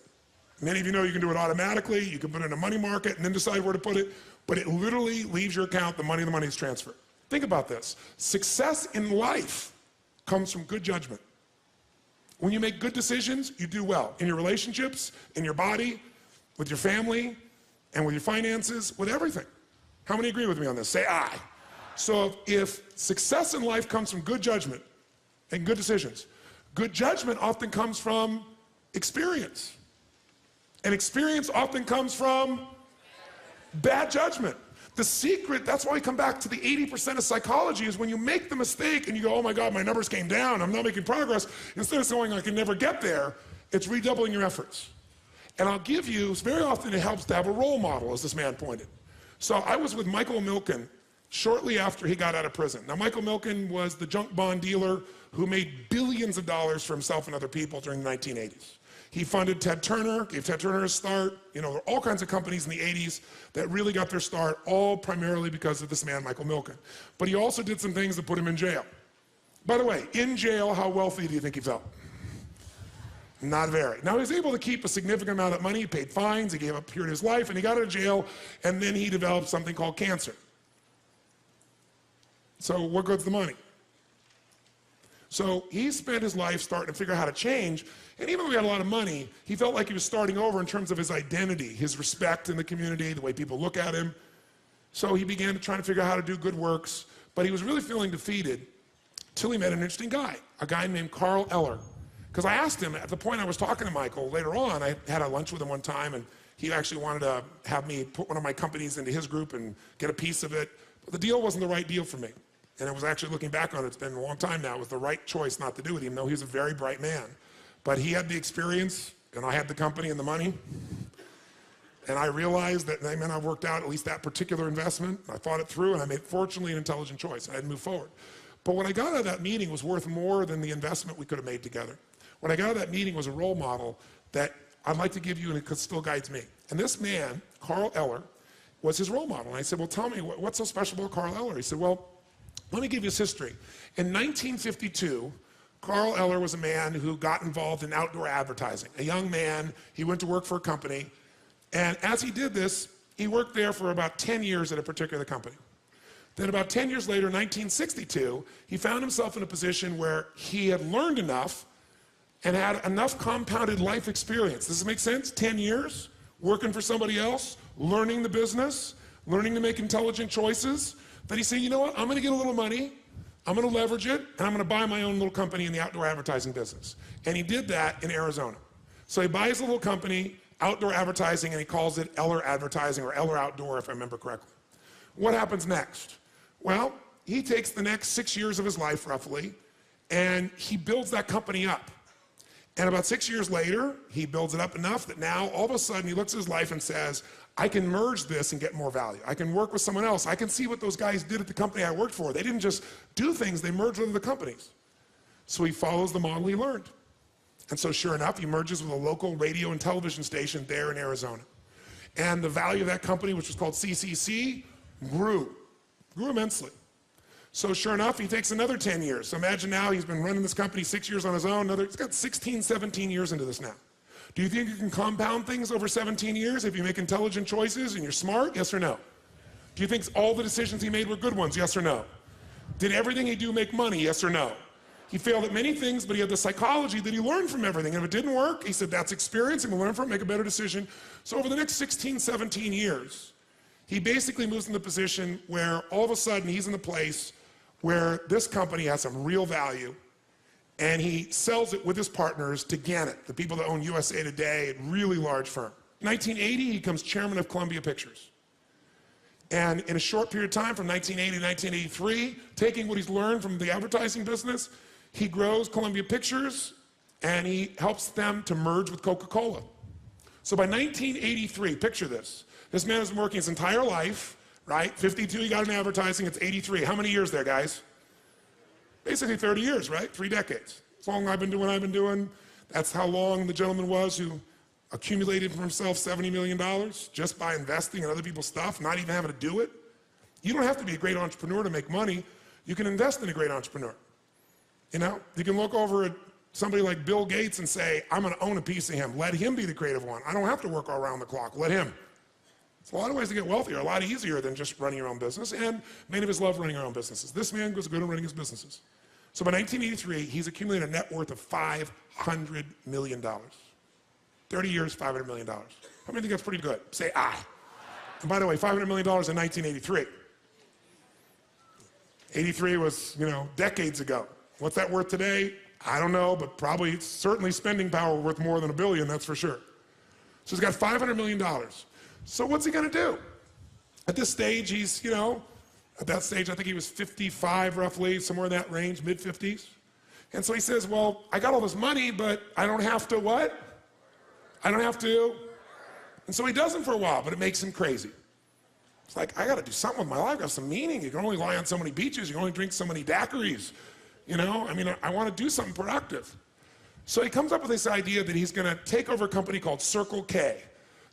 Many of you know you can do it automatically. You can put it in a money market and then decide where to put it. But it literally leaves your account, the money is transferred. Think about this. Success in life comes from good judgment. When you make good decisions, you do well. In your relationships, in your body, with your family, and with your finances, with everything. How many agree with me on this? Say aye. So if success in life comes from good judgment and good decisions, good judgment often comes from experience. And experience often comes from bad judgment. The secret, that's why we come back to the 80% of psychology, is when you make the mistake and you go, oh my God, my numbers came down, I'm not making progress, instead of going, I can never get there, it's redoubling your efforts. And I'll give you, very often it helps to have a role model, as this man pointed. So I was with Michael Milken shortly after he got out of prison. Now, Michael Milken was the junk bond dealer who made billions of dollars for himself and other people during the 1980s. He funded Ted Turner, gave Ted Turner a start. You know, there were all kinds of companies in the 80s that really got their start, all primarily because of this man, Michael Milken. But he also did some things that put him in jail. By the way, in jail, how wealthy do you think he felt? Not very. Now, he was able to keep a significant amount of money. He paid fines, he gave up a period of his life, and he got out of jail, and then he developed something called cancer. So what good's the money? So he spent his life starting to figure out how to change, and even though he had a lot of money, he felt like he was starting over in terms of his identity, his respect in the community, the way people look at him. So he began to try to figure out how to do good works, but he was really feeling defeated till he met an interesting guy, a guy named Carl Eller. Because I asked him, at the point I was talking to Michael, later on, I had a lunch with him one time, and he actually wanted to have me put one of my companies into his group and get a piece of it. But the deal wasn't the right deal for me. And it was actually, looking back on it, it's been a long time now, it was the right choice not to do it, even though he was a very bright man. But he had the experience, and I had the company and the money. And I realized that that meant I worked out at least that particular investment. I thought it through, and I made, fortunately, an intelligent choice. I had to move forward. But what I got out of that meeting was worth more than the investment we could have made together. What I got out of that meeting was a role model that I'd like to give you, and it still guides me. And this man, Carl Eller, was his role model. And I said, well, tell me, what's so special about Carl Eller? He said, well, let me give you his history. In 1952, Carl Eller was a man who got involved in outdoor advertising. A young man, he went to work for a company, and as he did this, he worked there for about 10 years at a particular company. Then about 10 years later, 1962, he found himself in a position where he had learned enough and had enough compounded life experience. Does this make sense? 10 years, working for somebody else, learning the business, learning to make intelligent choices. Then he said, you know what, I'm gonna get a little money, I'm gonna leverage it, and I'm gonna buy my own little company in the outdoor advertising business. And he did that in Arizona. So he buys a little company, outdoor advertising, and he calls it Eller Advertising or Eller Outdoor, if I remember correctly. What happens next? Well, he takes the next 6 years of his life, roughly, and he builds that company up. And about 6 years later, he builds it up enough that now, all of a sudden, he looks at his life and says, I can merge this and get more value. I can work with someone else. I can see what those guys did at the company I worked for. They didn't just do things, they merged with other companies. So he follows the model he learned. And so sure enough, he merges with a local radio and television station there in Arizona. And the value of that company, which was called CCC, grew immensely. So sure enough, he takes another 10 years. So imagine now he's been running this company 6 years on his own. He's got 16, 17 years into this now. Do you think you can compound things over 17 years if you make intelligent choices and you're smart? Yes or no? Do you think all the decisions he made were good ones? Yes or no? Did everything he do make money? Yes or no? He failed at many things, but he had the psychology that he learned from everything. And if it didn't work, he said, that's experience, and we'll learn from it, make a better decision. So over the next 16, 17 years, he basically moves in the position where all of a sudden he's in the place where this company has some real value, and he sells it with his partners to Gannett, the people that own USA Today, a really large firm. 1980, he becomes chairman of Columbia Pictures. And in a short period of time, from 1980 to 1983, taking what he's learned from the advertising business, he grows Columbia Pictures, and he helps them to merge with Coca-Cola. So by 1983, picture this. This man has been working his entire life, right? 52, he got in advertising, it's 83. How many years there, guys? Basically 30 years, right? 3 decades. As long as I've been doing what I've been doing, that's how long the gentleman was who accumulated for himself $70 million just by investing in other people's stuff, not even having to do it. You don't have to be a great entrepreneur to make money. You can invest in a great entrepreneur. You know, you can look over at somebody like Bill Gates and say, I'm gonna own a piece of him. Let him be the creative one. I don't have to work all around the clock, let him. It's a lot of ways to get wealthier, a lot easier than just running your own business, and many of us love running our own businesses. This man was good at running his businesses. So by 1983, he's accumulated a net worth of $500 million. 30 years, $500 million. How many think that's pretty good? Say aye. And by the way, $500 million in 1983. 83 was, you know, decades ago. What's that worth today? I don't know, but probably it's certainly spending power worth more than $1 billion, that's for sure. So he's got $500 million. So what's he gonna do? At this stage, he's, you know, at that stage, I think he was 55 roughly, somewhere in that range, mid-50s. And so he says, well, I got all this money, but I don't have to what? I don't have to. And so he does them for a while, but it makes him crazy. It's like, I got to do something with my life. I have some meaning. You can only lie on so many beaches. You can only drink so many daiquiris. You know, I mean, I want to do something productive. So he comes up with this idea that he's going to take over a company called Circle K.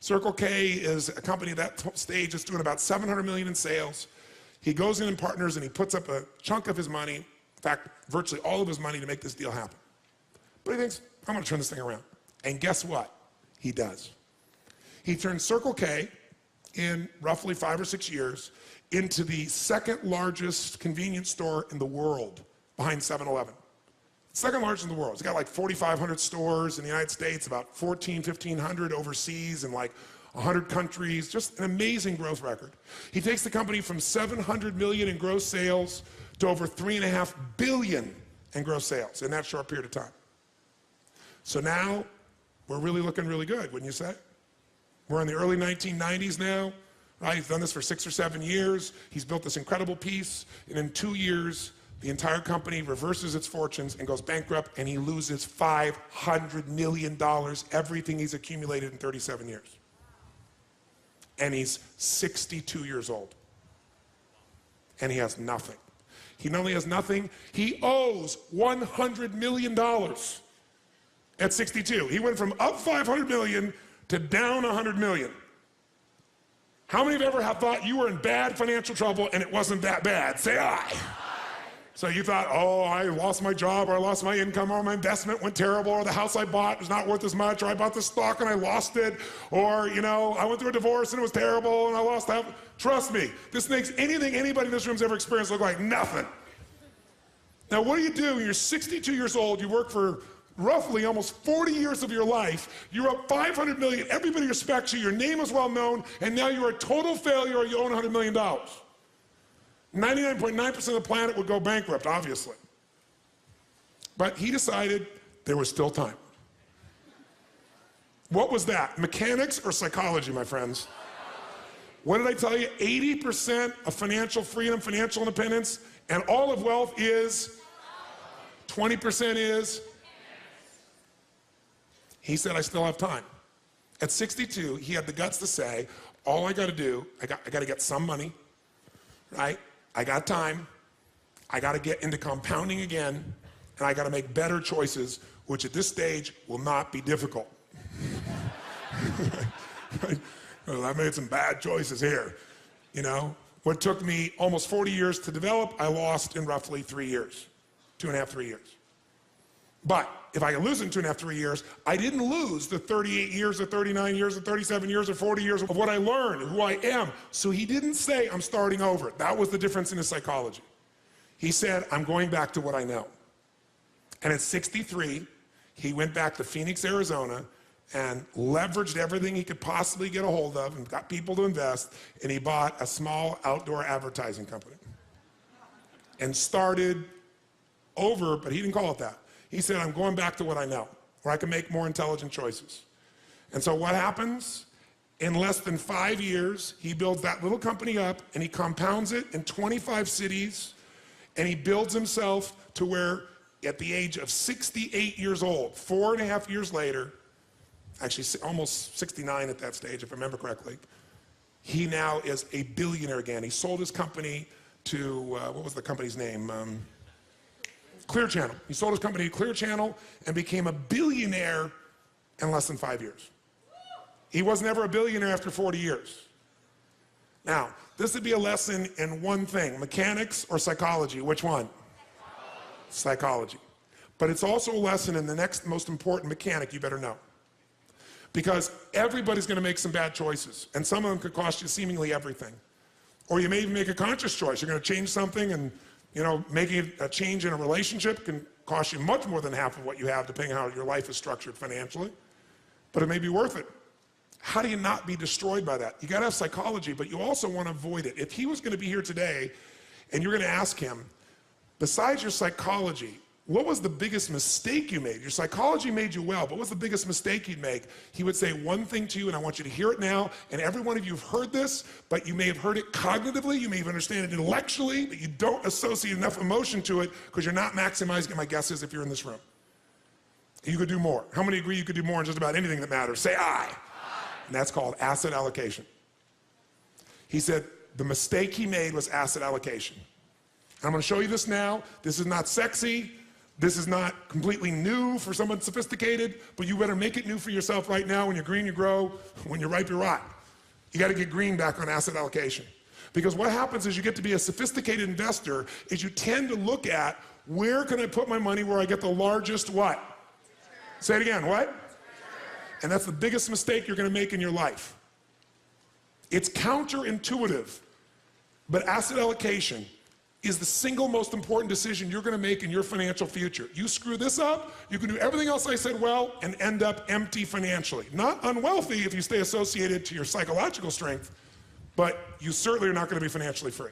Circle K is a company at that stage that's doing about $700 million in sales. He goes in and partners and he puts up a chunk of his money, in fact, virtually all of his money to make this deal happen. But he thinks, I'm going to turn this thing around. And guess what? He does. He turns Circle K in roughly 5 or 6 years into the second largest convenience store in the world behind 7-Eleven. Second largest in the world. It's got like 4,500 stores in the United States, about 1,500 overseas in like 100 countries, just an amazing growth record. He takes the company from 700 million in gross sales to over 3.5 billion in gross sales in that short period of time. So now we're really looking really good, wouldn't you say? We're in the early 1990s now, right? He's done this for 6 or 7 years. He's built this incredible piece, and in 2 years, the entire company reverses its fortunes and goes bankrupt, and he loses $500 million, everything he's accumulated in 37 years. And he's 62 years old. And he has nothing. He not only has nothing, he owes $100 million at 62. He went from up 500 million to down 100 million. How many of you ever have thought you were in bad financial trouble and it wasn't that bad? Say aye. So you thought, oh, I lost my job, or I lost my income, or my investment went terrible, or the house I bought was not worth as much, or I bought the stock and I lost it, or, you know, I went through a divorce and it was terrible and I lost that. Trust me, this makes anything anybody in this room's ever experienced look like nothing. Now, what do you do when you're 62 years old, you work for roughly almost 40 years of your life, you're up 500 million, everybody respects you, your name is well known, and now you're a total failure or you own $100 million. 99.9% of the planet would go bankrupt, obviously. But he decided there was still time. What was that? Mechanics or psychology, my friends? What did I tell you? 80% of financial freedom, financial independence, and all of wealth is 20% is. He said, I still have time. At 62, he had the guts to say, all I got to do, I got to get some money, right? I got time, I got to get into compounding again, and I got to make better choices, which at this stage will not be difficult. Well, I made some bad choices here. You know, what took me almost 40 years to develop, I lost in roughly 3 years, 2.5, 3 years. But if I could lose in 2.5, 3 years, I didn't lose the 38 years or 39 years or 37 years or 40 years of what I learned, who I am. So he didn't say, I'm starting over. That was the difference in his psychology. He said, I'm going back to what I know. And at 63, he went back to Phoenix, Arizona, and leveraged everything he could possibly get a hold of and got people to invest, and he bought a small outdoor advertising company. And started over, but he didn't call it that. He said, I'm going back to what I know, where I can make more intelligent choices. And so what happens? In less than 5 years, he builds that little company up, and he compounds it in 25 cities, and he builds himself to where, at the age of 68 years old, 4.5 years later, actually almost 69 at that stage, if I remember correctly, he now is a billionaire again. He sold his company to, what was the company's name? Clear Channel. He sold his company to Clear Channel and became a billionaire in less than 5 years. He was never a billionaire after 40 years. Now, this would be a lesson in one thing, mechanics or psychology. Which one? Psychology. But it's also a lesson in the next most important mechanic you better know. Because everybody's going to make some bad choices, and some of them could cost you seemingly everything. Or you may even make a conscious choice. You're going to change something, and you know, making a change in a relationship can cost you much more than half of what you have, depending on how your life is structured financially. But it may be worth it. How do you not be destroyed by that? You got to have psychology, but you also want to avoid it. If he was going to be here today, and you're going to ask him, besides your psychology, what was the biggest mistake you made? Your psychology made you well, but what was the biggest mistake you'd make? He would say one thing to you, and I want you to hear it now, and every one of you have heard this, but you may have heard it cognitively, you may even understand it intellectually, but you don't associate enough emotion to it because you're not maximizing it. My guess is if you're in this room. You could do more. How many agree you could do more in just about anything that matters? Say aye. And that's called asset allocation. He said, The mistake he made was asset allocation. I'm going to show you this now. This is not sexy. This is not completely new for someone sophisticated, but you better make it new for yourself right now. When you're green, you grow. When you're ripe, you rot. You got to get green back on asset allocation. Because what happens is you get to be a sophisticated investor is you tend to look at where can I put my money where I get the largest what? Say it again, what? And that's the biggest mistake you're going to make in your life. It's counterintuitive, but asset allocation is the single most important decision you're going to make in your financial future. You screw this up, you can do everything else I said well and end up empty financially. Not unwealthy if you stay associated to your psychological strength, but you certainly are not going to be financially free.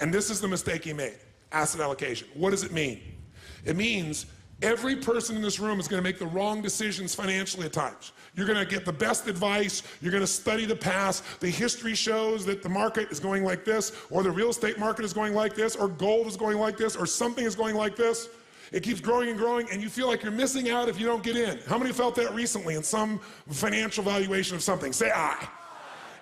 And this is the mistake he made, asset allocation. What does it mean? It means every person in this room is going to make the wrong decisions financially at times. You're going to get the best advice, you're going to study the past, the history shows that the market is going like this, or the real estate market is going like this, or gold is going like this, or something is going like this. It keeps growing and growing, and you feel like you're missing out if you don't get in. How many felt that recently in some financial valuation of something? Say aye.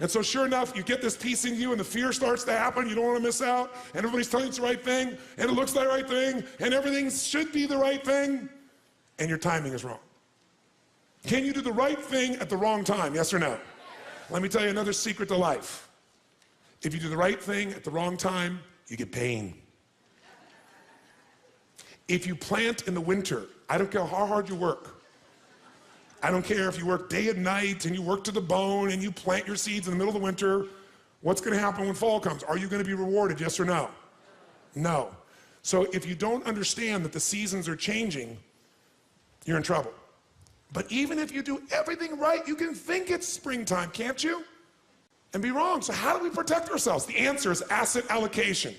And so sure enough, you get this piece in you and the fear starts to happen, you don't want to miss out, and everybody's telling you it's the right thing, and it looks like the right thing, and everything should be the right thing, and your timing is wrong. Can you do the right thing at the wrong time, yes or no? Let me tell you another secret to life. If you do the right thing at the wrong time, you get pain. If you plant in the winter, I don't care how hard you work, I don't care if you work day and night and you work to the bone and you plant your seeds in the middle of the winter, what's going to happen when fall comes? Are you going to be rewarded, yes or no? No. So if you don't understand that the seasons are changing, you're in trouble. But even if you do everything right, you can think it's springtime, can't you? And be wrong. So how do we protect ourselves? The answer is asset allocation.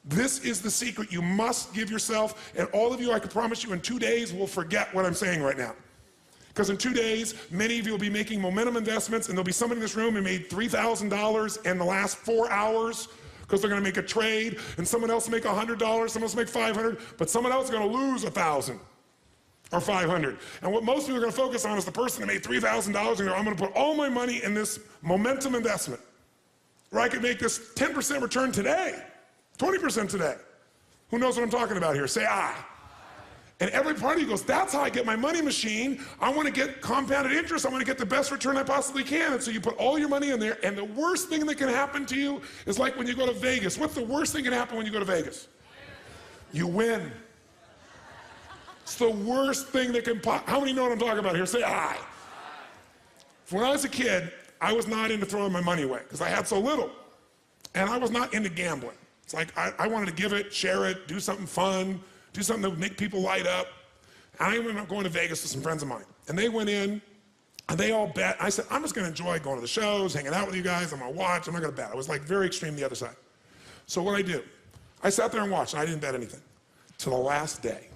This is the secret you must give yourself, and all of you, I can promise you, in 2 days will forget what I'm saying right now. Because in 2 days, many of you will be making momentum investments, and there'll be somebody in this room who made $3,000 in the last 4 hours because they're going to make a trade, and someone else will make $100, someone else will make $500, but someone else is going to lose $1,000 or $500. And what most people are going to focus on is the person that made $3,000 and go, I'm going to put all my money in this momentum investment where I could make this 10% return today, 20% today. Who knows what I'm talking about here? Say aye. And every part of you goes, that's how I get my money machine. I want to get compounded interest. I want to get the best return I possibly can. And so you put all your money in there, and the worst thing that can happen to you is like when you go to Vegas. What's the worst thing that can happen when you go to Vegas? You win. It's the worst thing that can pop. How many know what I'm talking about here? Say aye. When I was a kid, I was not into throwing my money away because I had so little. And I was not into gambling. It's like I wanted to give it, share it, do something fun, do something that would make people light up. And I ended up going to Vegas with some friends of mine. And they went in, and they all bet. I said, I'm just going to enjoy going to the shows, hanging out with you guys. I'm going to watch. I'm not going to bet. I was like very extreme the other side. So what I do, I sat there and watched, and I didn't bet anything till the last day.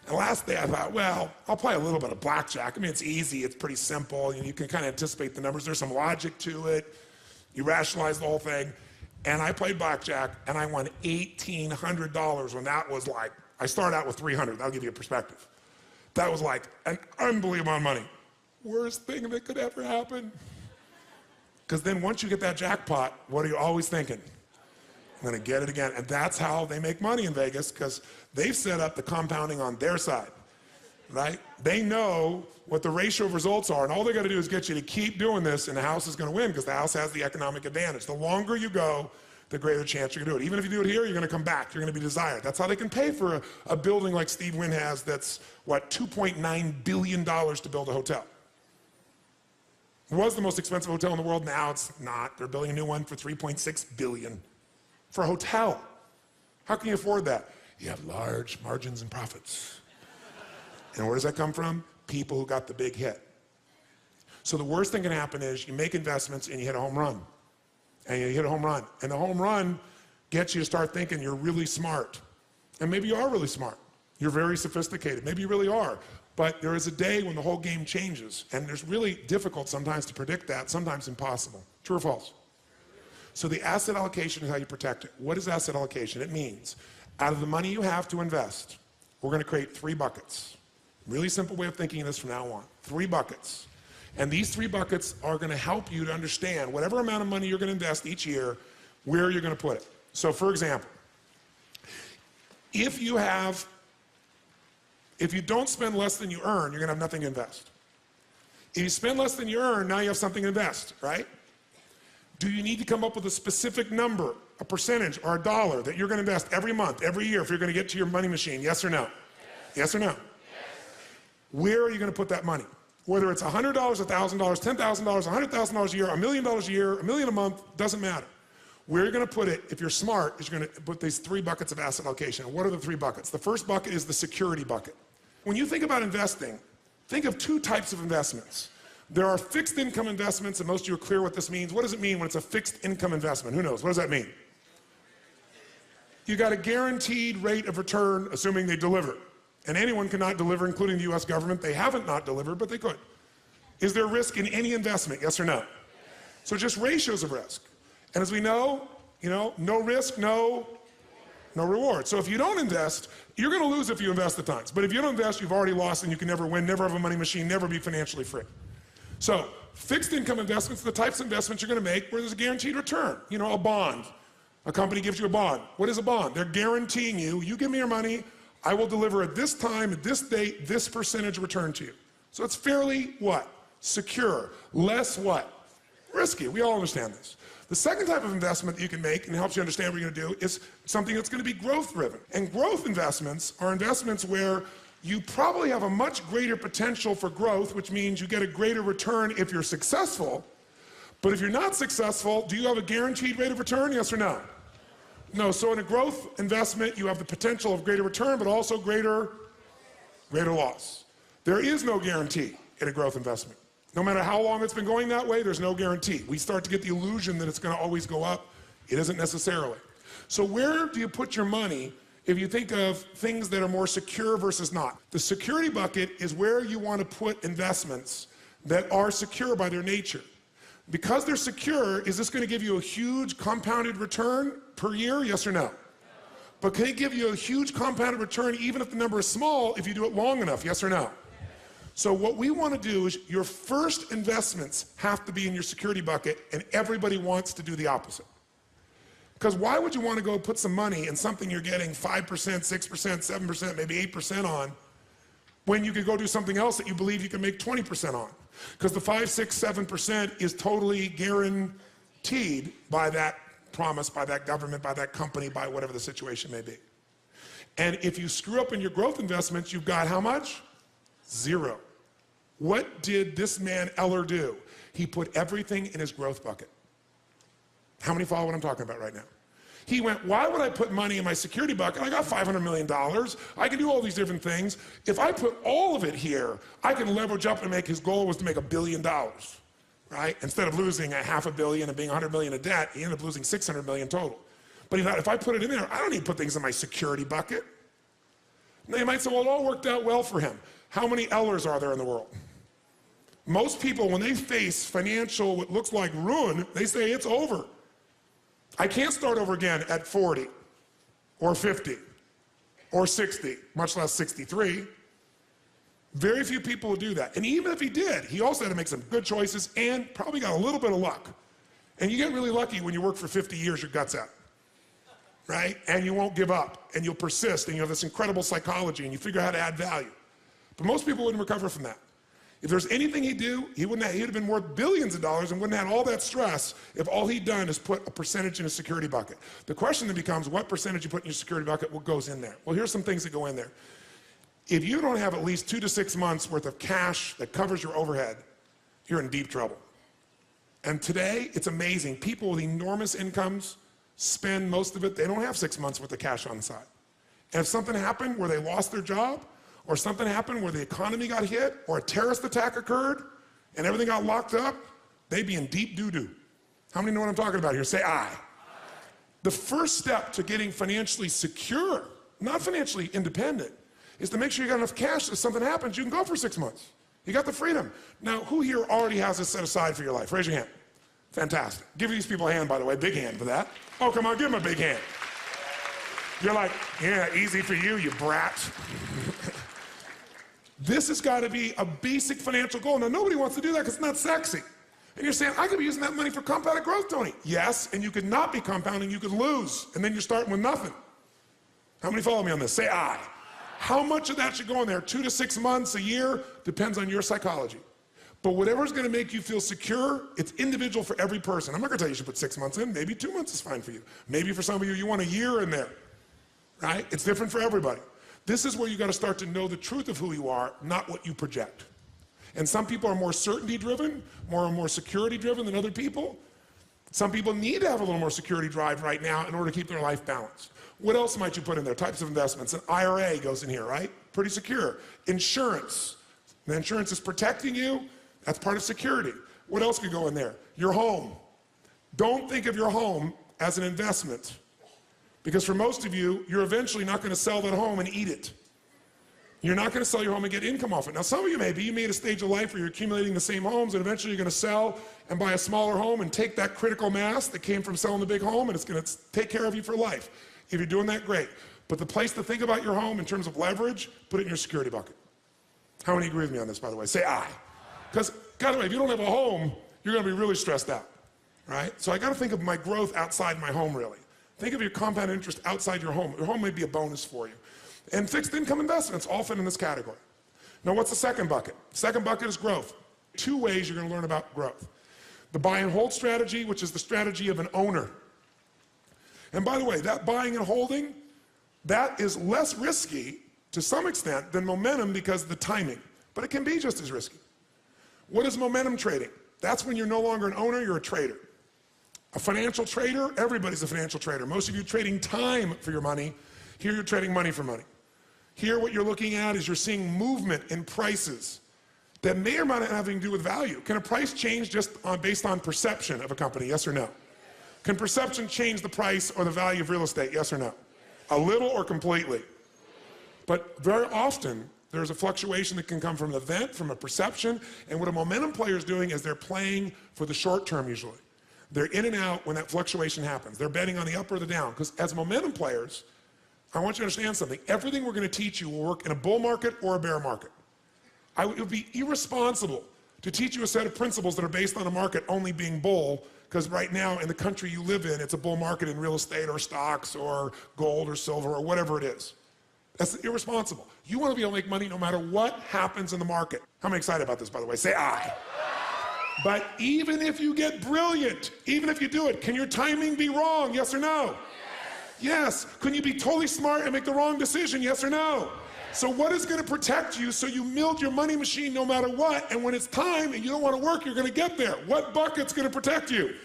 And the last day I thought, well, I'll play a little bit of blackjack. I mean, it's easy. It's pretty simple. And you can kind of anticipate the numbers. There's some logic to it. You rationalize the whole thing. And I played blackjack, and I won $1,800 when that was like, I started out with $300. That'll give you a perspective. That was like an unbelievable amount of money. Worst thing that could ever happen. Because then once you get that jackpot, what are you always thinking? I'm going to get it again. And that's how they make money in Vegas, because they've set up the compounding on their side, right? They know what the ratio of results are, and all they got to do is get you to keep doing this, and the house is going to win because the house has the economic advantage. The longer you go, the greater chance you're going to do it. Even if you do it here, you're going to come back. You're going to be desired. That's how they can pay for a building like Steve Wynn has that's, what, $2.9 billion to build a hotel. It was the most expensive hotel in the world. Now it's not. They're building a new one for $3.6 billion for a hotel. How can you afford that? You have large margins and profits. And where does that come from? People who got the big hit. So the worst thing can happen is you make investments and you hit a home run. And you hit a home run. And the home run gets you to start thinking you're really smart. And maybe you are really smart. You're very sophisticated. Maybe you really are. But there is a day when the whole game changes. And it's really difficult sometimes to predict that, sometimes impossible. True or false? So the asset allocation is how you protect it. What is asset allocation? It means out of the money you have to invest, we're going to create 3 buckets. Really simple way of thinking of this from now on. 3 buckets. And these 3 buckets are going to help you to understand whatever amount of money you're going to invest each year, where you're going to put it. So for example, if you don't spend less than you earn, you're going to have nothing to invest. If you spend less than you earn, now you have something to invest, right? Do you need to come up with a specific number, a percentage, or a dollar that you're going to invest every month, every year, if you're going to get to your money machine? Yes or no? Yes or no? Yes. Where are you going to put that money? Whether it's $100, $1,000, $10,000, $100,000 a year, $1 million a year, $1 million a month, doesn't matter. Where you're going to put it, if you're smart, is you're going to put these 3 buckets of asset allocation. What are the 3 buckets? The first bucket is the security bucket. When you think about investing, think of 2 types of investments. There are fixed income investments, and most of you are clear what this means. What does it mean when it's a fixed income investment? Who knows? What does that mean? You got a guaranteed rate of return, assuming they deliver. And anyone cannot deliver, including the US government. They haven't not delivered, but they could. Is there risk in any investment? Yes or no? So just ratios of risk. And as we know, no risk, no reward. So if you don't invest, you're going to lose if you invest at times. But if you don't invest, you've already lost and you can never win, never have a money machine, never be financially free. So fixed income investments, the types of investments you're going to make where there's a guaranteed return. A bond. A company gives you a bond. What is a bond? They're guaranteeing you give me your money, I will deliver at this time, at this date, this percentage return to you. So it's fairly what? Secure. Less what? Risky. We all understand this. The second type of investment that you can make, and helps you understand what you're going to do, is something that's going to be growth-driven. And growth investments are investments where you probably have a much greater potential for growth, which means you get a greater return if you're successful. But if you're not successful, do you have a guaranteed rate of return, yes or no? No, so in a growth investment, you have the potential of greater return, but also greater loss. There is no guarantee in a growth investment. No matter how long it's been going that way, there's no guarantee. We start to get the illusion that it's going to always go up. It isn't necessarily. So where do you put your money if you think of things that are more secure versus not? The security bucket is where you want to put investments that are secure by their nature. Because they're secure, is this going to give you a huge compounded return per year, yes or no? But can it give you a huge compounded return even if the number is small if you do it long enough, yes or no? So what we want to do is your first investments have to be in your security bucket, and everybody wants to do the opposite. Because why would you want to go put some money in something you're getting 5%, 6%, 7%, maybe 8% on, when you could go do something else that you believe you can make 20% on? Because the 5, 6, 7% is totally guaranteed by that promise, by that government, by that company, by whatever the situation may be. And if you screw up in your growth investments, you've got how much? 0. What did this man Eller do? He put everything in his growth bucket. How many follow what I'm talking about right now? He went, why would I put money in my security bucket? I got $500 million. I can do all these different things. If I put all of it here, I can leverage up and make, his goal was to make $1 billion, right? Instead of losing $500 million and being $100 million in debt, he ended up losing $600 million total. But he thought, if I put it in there, I don't need to put things in my security bucket. Now you might say, well, it all worked out well for him. How many Ellers are there in the world? Most people, when they face financial, what looks like ruin, they say it's over. I can't start over again at 40 or 50 or 60, much less 63. Very few people will do that. And even if he did, he also had to make some good choices and probably got a little bit of luck. And you get really lucky when you work for 50 years, your guts out, right? And you won't give up, and you'll persist, and you have this incredible psychology, and you figure out how to add value. But most people wouldn't recover from that. If there's anything he'd do, he'd have been worth billions of dollars and wouldn't have had all that stress if all he'd done is put a percentage in a security bucket. The question then becomes, what percentage you put in your security bucket, what goes in there? Well, here's some things that go in there. If you don't have at least 2 to 6 months worth of cash that covers your overhead, you're in deep trouble. And today, it's amazing. People with enormous incomes spend most of it. They don't have 6 months worth of cash on the side. And if something happened where they lost their job, or something happened where the economy got hit, or a terrorist attack occurred, and everything got locked up, they'd be in deep doo-doo. How many know what I'm talking about here? Say aye. The first step to getting financially secure, not financially independent, is to make sure you got enough cash that if something happens, you can go for 6 months. You got the freedom. Now, who here already has this set aside for your life? Raise your hand. Fantastic. Give these people a hand, by the way, big hand for that. Oh, come on, give them a big hand. You're like, yeah, easy for you, you brat. This has got to be a basic financial goal. Now, nobody wants to do that because it's not sexy. And you're saying, I could be using that money for compounded growth, Tony. Yes, and you could not be compounding, you could lose, and then you're starting with nothing. How many follow me on this? Say aye. How much of that should go in there? 2 to 6 months, a year? Depends on your psychology. But whatever's gonna make you feel secure, it's individual for every person. I'm not gonna tell you you should put 6 months in, maybe 2 months is fine for you. Maybe for some of you, you want a year in there, right? It's different for everybody. This is where you gotta start to know the truth of who you are, not what you project. And some people are more certainty driven, more security driven than other people. Some people need to have a little more security drive right now in order to keep their life balanced. What else might you put in there? Types of investments. An IRA goes in here, right? Pretty secure. Insurance. The insurance is protecting you. That's part of security. What else could go in there? Your home. Don't think of your home as an investment. Because for most of you, you're eventually not going to sell that home and eat it. You're not going to sell your home and get income off it. Now, some of you maybe, you made a stage of life where you're accumulating the same homes, and eventually you're going to sell and buy a smaller home and take that critical mass that came from selling the big home, and it's going to take care of you for life. If you're doing that, great. But the place to think about your home in terms of leverage, put it in your security bucket. How many agree with me on this, by the way? Say aye. Because, by the way, if you don't have a home, you're going to be really stressed out, right? So I got to think of my growth outside my home, really. Think of your compound interest outside your home. Your home may be a bonus for you. And fixed income investments all fit in this category. Now, what's the second bucket? Second bucket is growth. 2 ways you're going to learn about growth. The buy and hold strategy, which is the strategy of an owner. And by the way, that buying and holding, that is less risky to some extent than momentum because of the timing. But it can be just as risky. What is momentum trading? That's when you're no longer an owner, you're a trader. A financial trader, everybody's a financial trader. Most of you trading time for your money. Here you're trading money for money. Here what you're looking at is you're seeing movement in prices that may or may not have anything to do with value. Can a price change just based on perception of a company, yes or no? Can perception change the price or the value of real estate, yes or no? A little or completely? But very often, there's a fluctuation that can come from an event, from a perception, and what a momentum player is doing is they're playing for the short term usually. They're in and out when that fluctuation happens. They're betting on the up or the down, because as momentum players, I want you to understand something. Everything we're going to teach you will work in a bull market or a bear market. It would be irresponsible to teach you a set of principles that are based on a market only being bull, because right now in the country you live in, it's a bull market in real estate or stocks or gold or silver or whatever it is. That's irresponsible. You want to be able to make money no matter what happens in the market. How many excited about this, by the way? Say aye. But even if you get brilliant, even if you do it, can your timing be wrong? Yes or no? Yes. Can you be totally smart and make the wrong decision? Yes or no? So what is going to protect you so you milk your money machine no matter what, and when it's time and you don't want to work, you're going to get there? What bucket's going to protect you?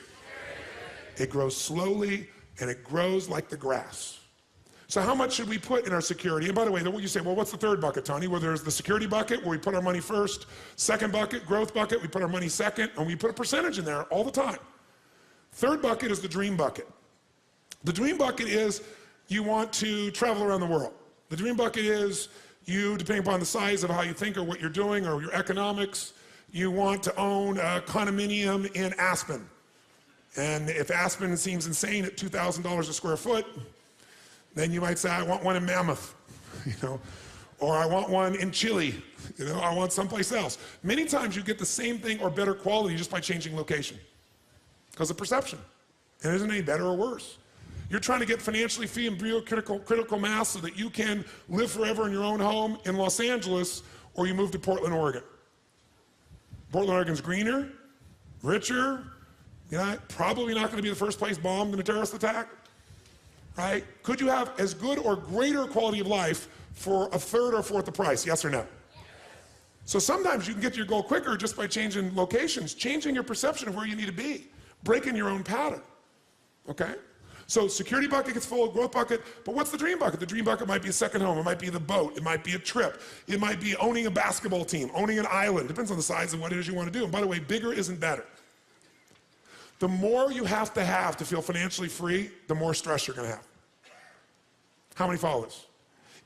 It grows slowly, and it grows like the grass. So how much should we put in our security? And by the way, you say, well, what's the third bucket, Tony? Well, there's the security bucket where we put our money first. Second bucket, growth bucket, we put our money second, and we put a percentage in there all the time. Third bucket is the dream bucket. The dream bucket is you want to travel around the world. The dream bucket is you, depending upon the size of how you think or what you're doing or your economics, you want to own a condominium in Aspen. And if Aspen seems insane at $2,000 a square foot, then you might say, I want one in Mammoth, or I want one in Chile, I want someplace else. Many times you get the same thing or better quality just by changing location because of perception. And it isn't any better or worse. You're trying to get financially free and real critical mass so that you can live forever in your own home in Los Angeles, or you move to Portland, Oregon. Portland, Oregon's greener, richer, probably not going to be the first place bombed in a terrorist attack, right? Could you have as good or greater quality of life for a third or fourth the price, yes or no? So sometimes you can get to your goal quicker just by changing locations, changing your perception of where you need to be, breaking your own pattern, okay? So security bucket gets full, growth bucket, but what's the dream bucket? The dream bucket might be a second home, it might be the boat, it might be a trip, it might be owning a basketball team, owning an island, depends on the size of what it is you want to do. And by the way, bigger isn't better. The more you have to feel financially free, the more stress you're going to have. How many follow this?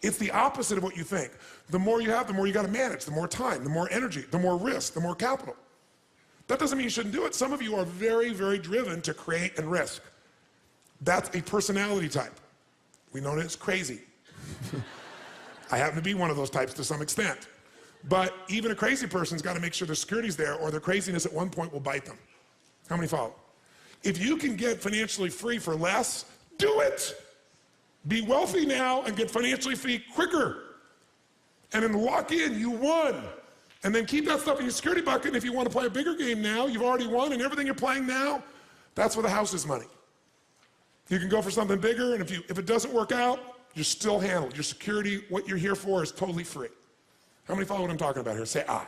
It's the opposite of what you think. The more you have, the more you got to manage, the more time, the more energy, the more risk, the more capital. That doesn't mean you shouldn't do it. Some of you are very, very driven to create and risk. That's a personality type. We know that it's crazy. I happen to be one of those types to some extent. But even a crazy person's got to make sure their security's there, or their craziness at one point will bite them. How many follow? If you can get financially free for less, do it. Be wealthy now and get financially free quicker. And then lock in, you won. And then keep that stuff in your security bucket. And if you want to play a bigger game now, you've already won, and everything you're playing now, that's where the house is money. You can go for something bigger, and if it doesn't work out, you're still handled. Your security, what you're here for, is totally free. How many follow what I'm talking about here? Say aye.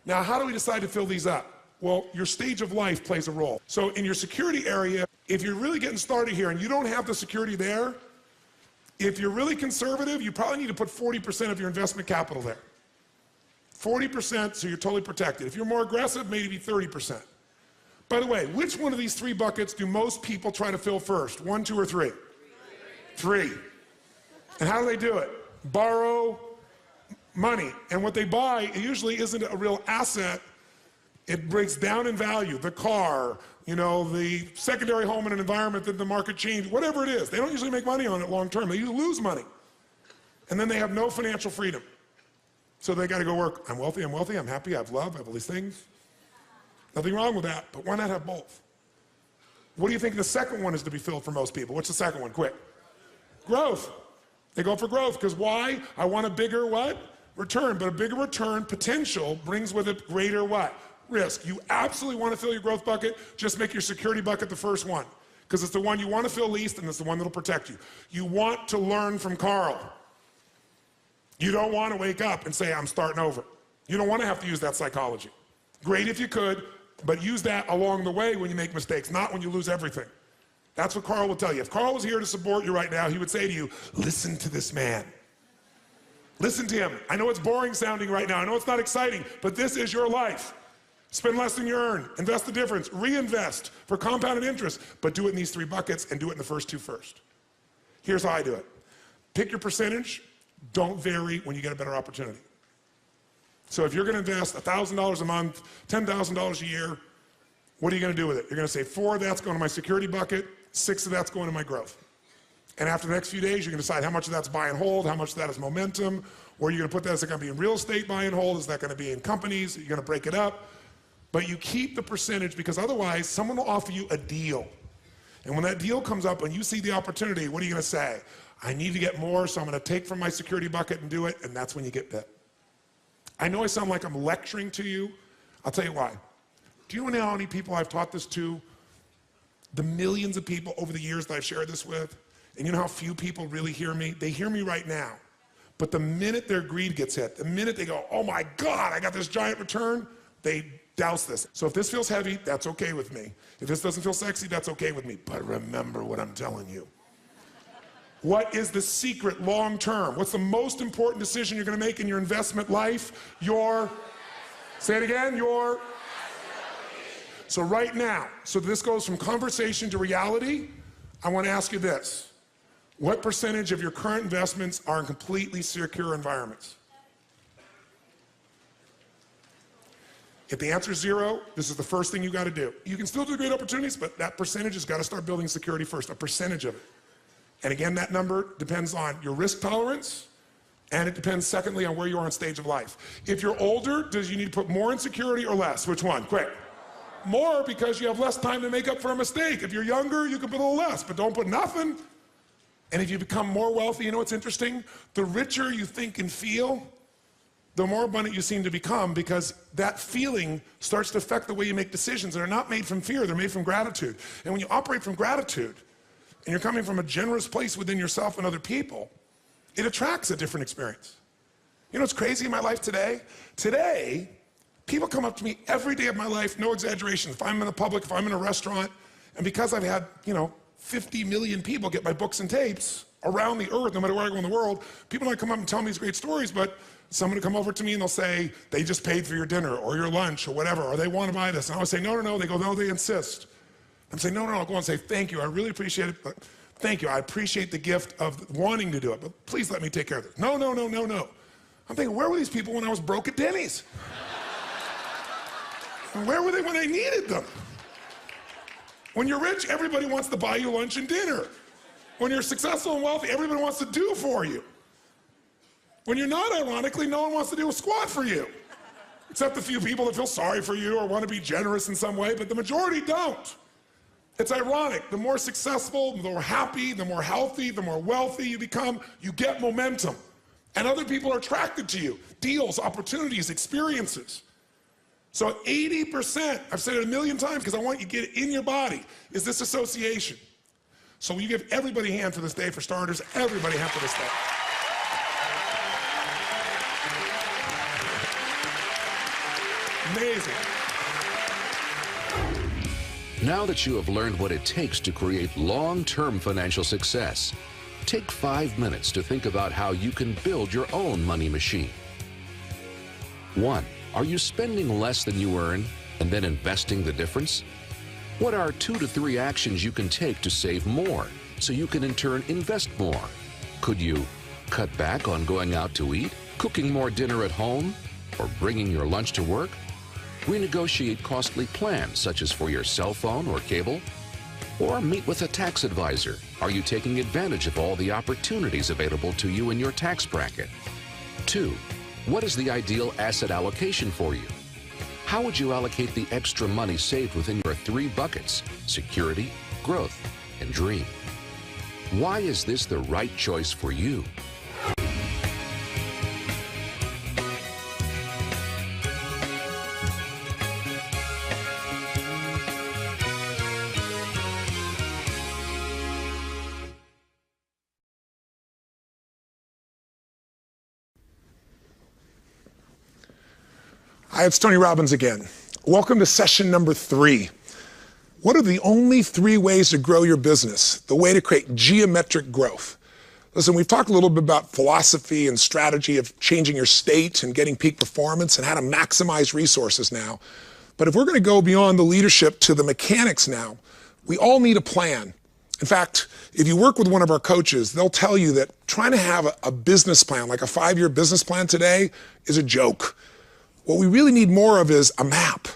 Now, how do we decide to fill these up? Well, your stage of life plays a role. So in your security area, if you're really getting started here and you don't have the security there, if you're really conservative, you probably need to put 40% of your investment capital there. 40%, so you're totally protected. If you're more aggressive, maybe 30%. By the way, which one of these three buckets do most people try to fill first? 1, 2, or 3? 3. And how do they do it? Borrow money. And what they buy usually isn't a real asset. It breaks down in value. The car, the secondary home in an environment that the market changed, whatever it is. They don't usually make money on it long term. They usually lose money. And then they have no financial freedom. So they got to go work. I'm wealthy, I'm happy, I have love, I have all these things. Nothing wrong with that, but why not have both? What do you think the second one is to be filled for most people? What's the second one? Quick. Growth. They go for growth, because why? I want a bigger what? Return. But a bigger return potential brings with it greater what? Risk. You absolutely want to fill your growth bucket, just make your security bucket the first one, because it's the one you want to fill least, and it's the one that'll protect you. You want to learn from Carl. You don't want to wake up and say, I'm starting over. You don't want to have to use that psychology. Great if you could, but use that along the way when you make mistakes, not when you lose everything. That's what Carl will tell you. If Carl was here to support you right now, he would say to you, listen to this man. Listen to him. I know it's boring sounding right now. I know it's not exciting, but this is your life. Spend less than you earn. Invest the difference. Reinvest for compounded interest, but do it in these three buckets and do it in the first two first. Here's how I do it. Pick your percentage. Don't vary when you get a better opportunity. So if you're going to invest $1,000 a month, $10,000 a year, what are you going to do with it? You're going to say 4 of that's going to my security bucket, 6 of that's going to my growth. And after the next few days, you're going to decide how much of that's buy and hold, how much of that is momentum, where you're going to put that. Is it going to be in real estate buy and hold? Is that going to be in companies? You're going to break it up. But you keep the percentage, because otherwise someone will offer you a deal. And when that deal comes up and you see the opportunity, what are you going to say? I need to get more, so I'm going to take from my security bucket and do it, and that's when you get bit. I know I sound like I'm lecturing to you. I'll tell you why. Do you know how many people I've taught this to? The millions of people over the years that I've shared this with. And you know how few people really hear me? They hear me right now. But the minute their greed gets hit, the minute they go, oh my God, I got this giant return, they douse this. So if this feels heavy, that's okay with me. If this doesn't feel sexy, that's okay with me. But remember what I'm telling you. What is the secret long term? What's the most important decision you're going to make in your investment life? Say it again, So right now, so this goes from conversation to reality, I want to ask you this. What percentage of your current investments are in completely secure environments? If the answer is 0, this is the first thing you got to do. You can still do great opportunities, but that percentage has got to start building security first, a percentage of it. And again, that number depends on your risk tolerance, and it depends, secondly, on where you are in stage of life. If you're older, do you need to put more in security or less? Which one? Quick. More, because you have less time to make up for a mistake. If you're younger, you can put a little less, but don't put nothing. And if you become more wealthy, you know what's interesting? The richer you think and feel, the more abundant you seem to become, because that feeling starts to affect the way you make decisions. They're not made from fear, they're made from gratitude. And when you operate from gratitude, and you're coming from a generous place within yourself and other people, it attracts a different experience. You know what's crazy in my life today? Today, people come up to me every day of my life, no exaggeration. If I'm in the public, if I'm in a restaurant, and because I've had, 50 million people get my books and tapes around the earth, no matter where I go in the world, people don't come up and tell me these great stories, but someone will come over to me and they'll say, they just paid for your dinner or your lunch or whatever, or they want to buy this. And I always say, no. They go, no, they insist. I'm saying, no, I'll go and say, thank you, I really appreciate it, but thank you, I appreciate the gift of wanting to do it, but please let me take care of this. No. I'm thinking, where were these people when I was broke at Denny's? And where were they when I needed them? When you're rich, everybody wants to buy you lunch and dinner. When you're successful and wealthy, everybody wants to do for you. When you're not, ironically, no one wants to do a squat for you. Except the few people that feel sorry for you or want to be generous in some way, but the majority don't. It's ironic. The more successful, the more happy, the more healthy, the more wealthy you become, you get momentum. And other people are attracted to you. Deals, opportunities, experiences. So 80%, I've said it a million times because I want you to get it in your body, is this association. So will you give everybody a hand for this day for starters? Everybody a hand for this day. Amazing. Now that you have learned what it takes to create long-term financial success, take 5 minutes to think about how you can build your own money machine. 1. Are you spending less than you earn and then investing the difference? What are 2 to 3 actions you can take to save more so you can in turn invest more? Could you cut back on going out to eat, cooking more dinner at home, or bringing your lunch to work? Renegotiate costly plans such as for your cell phone or cable? Or meet with a tax advisor. Are you taking advantage of all the opportunities available to you in your tax bracket? 2. What is the ideal asset allocation for you? How would you allocate the extra money saved within your 3 buckets: security, growth, and dream? Why is this the right choice for you? Hi, it's Tony Robbins again. Welcome to session number 3. What are the only 3 ways to grow your business? The way to create geometric growth. Listen, we've talked a little bit about philosophy and strategy of changing your state and getting peak performance and how to maximize resources now. But if we're going to go beyond the leadership to the mechanics now, we all need a plan. In fact, if you work with one of our coaches, they'll tell you that trying to have a business plan, like a 5-year business plan today, is a joke. What we really need more of is a map,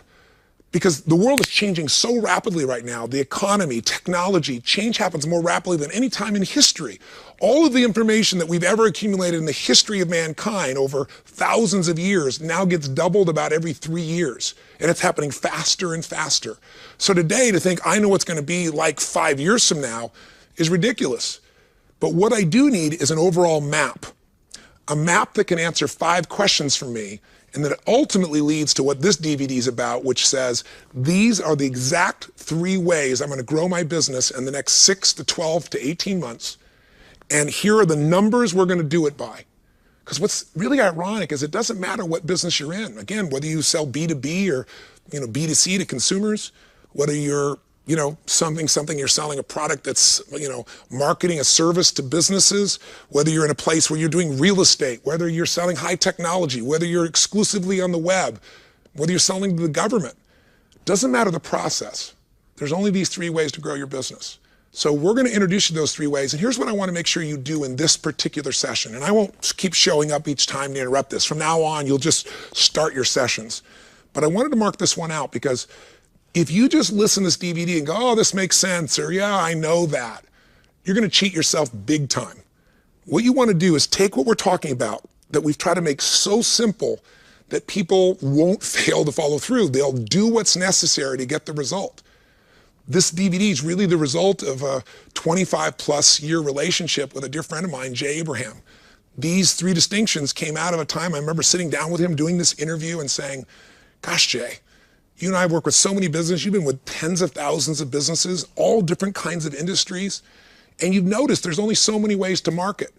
because the world is changing so rapidly right now. The economy, technology, change happens more rapidly than any time in history. All of the information that we've ever accumulated in the history of mankind over thousands of years now gets doubled about every 3 years, and it's happening faster and faster. So today, to think I know what's going to be like 5 years from now is ridiculous. But what I do need is an overall map, a map that can answer 5 questions for me, and that ultimately leads to what this DVD is about, which says, these are the exact 3 ways I'm going to grow my business in the next 6 to 12 to 18 months. And here are the numbers we're going to do it by. Because what's really ironic is it doesn't matter what business you're in. Again, whether you sell B2B or B2C to consumers, whether you're something you're selling a product that's, marketing a service to businesses, whether you're in a place where you're doing real estate, whether you're selling high technology, whether you're exclusively on the web, whether you're selling to the government. Doesn't matter the process. There's only these 3 ways to grow your business. So we're going to introduce you to those 3 ways. And here's what I want to make sure you do in this particular session. And I won't keep showing up each time to interrupt this. From now on, you'll just start your sessions. But I wanted to mark this one out because if you just listen to this DVD and go, oh, this makes sense, or yeah, I know that, you're going to cheat yourself big time. What you want to do is take what we're talking about that we've tried to make so simple that people won't fail to follow through. They'll do what's necessary to get the result. This DVD is really the result of a 25-plus year relationship with a dear friend of mine, Jay Abraham. These 3 distinctions came out of a time I remember sitting down with him doing this interview and saying, gosh, Jay, you and I have worked with so many businesses. You've been with tens of thousands of businesses, all different kinds of industries. And you've noticed there's only so many ways to market.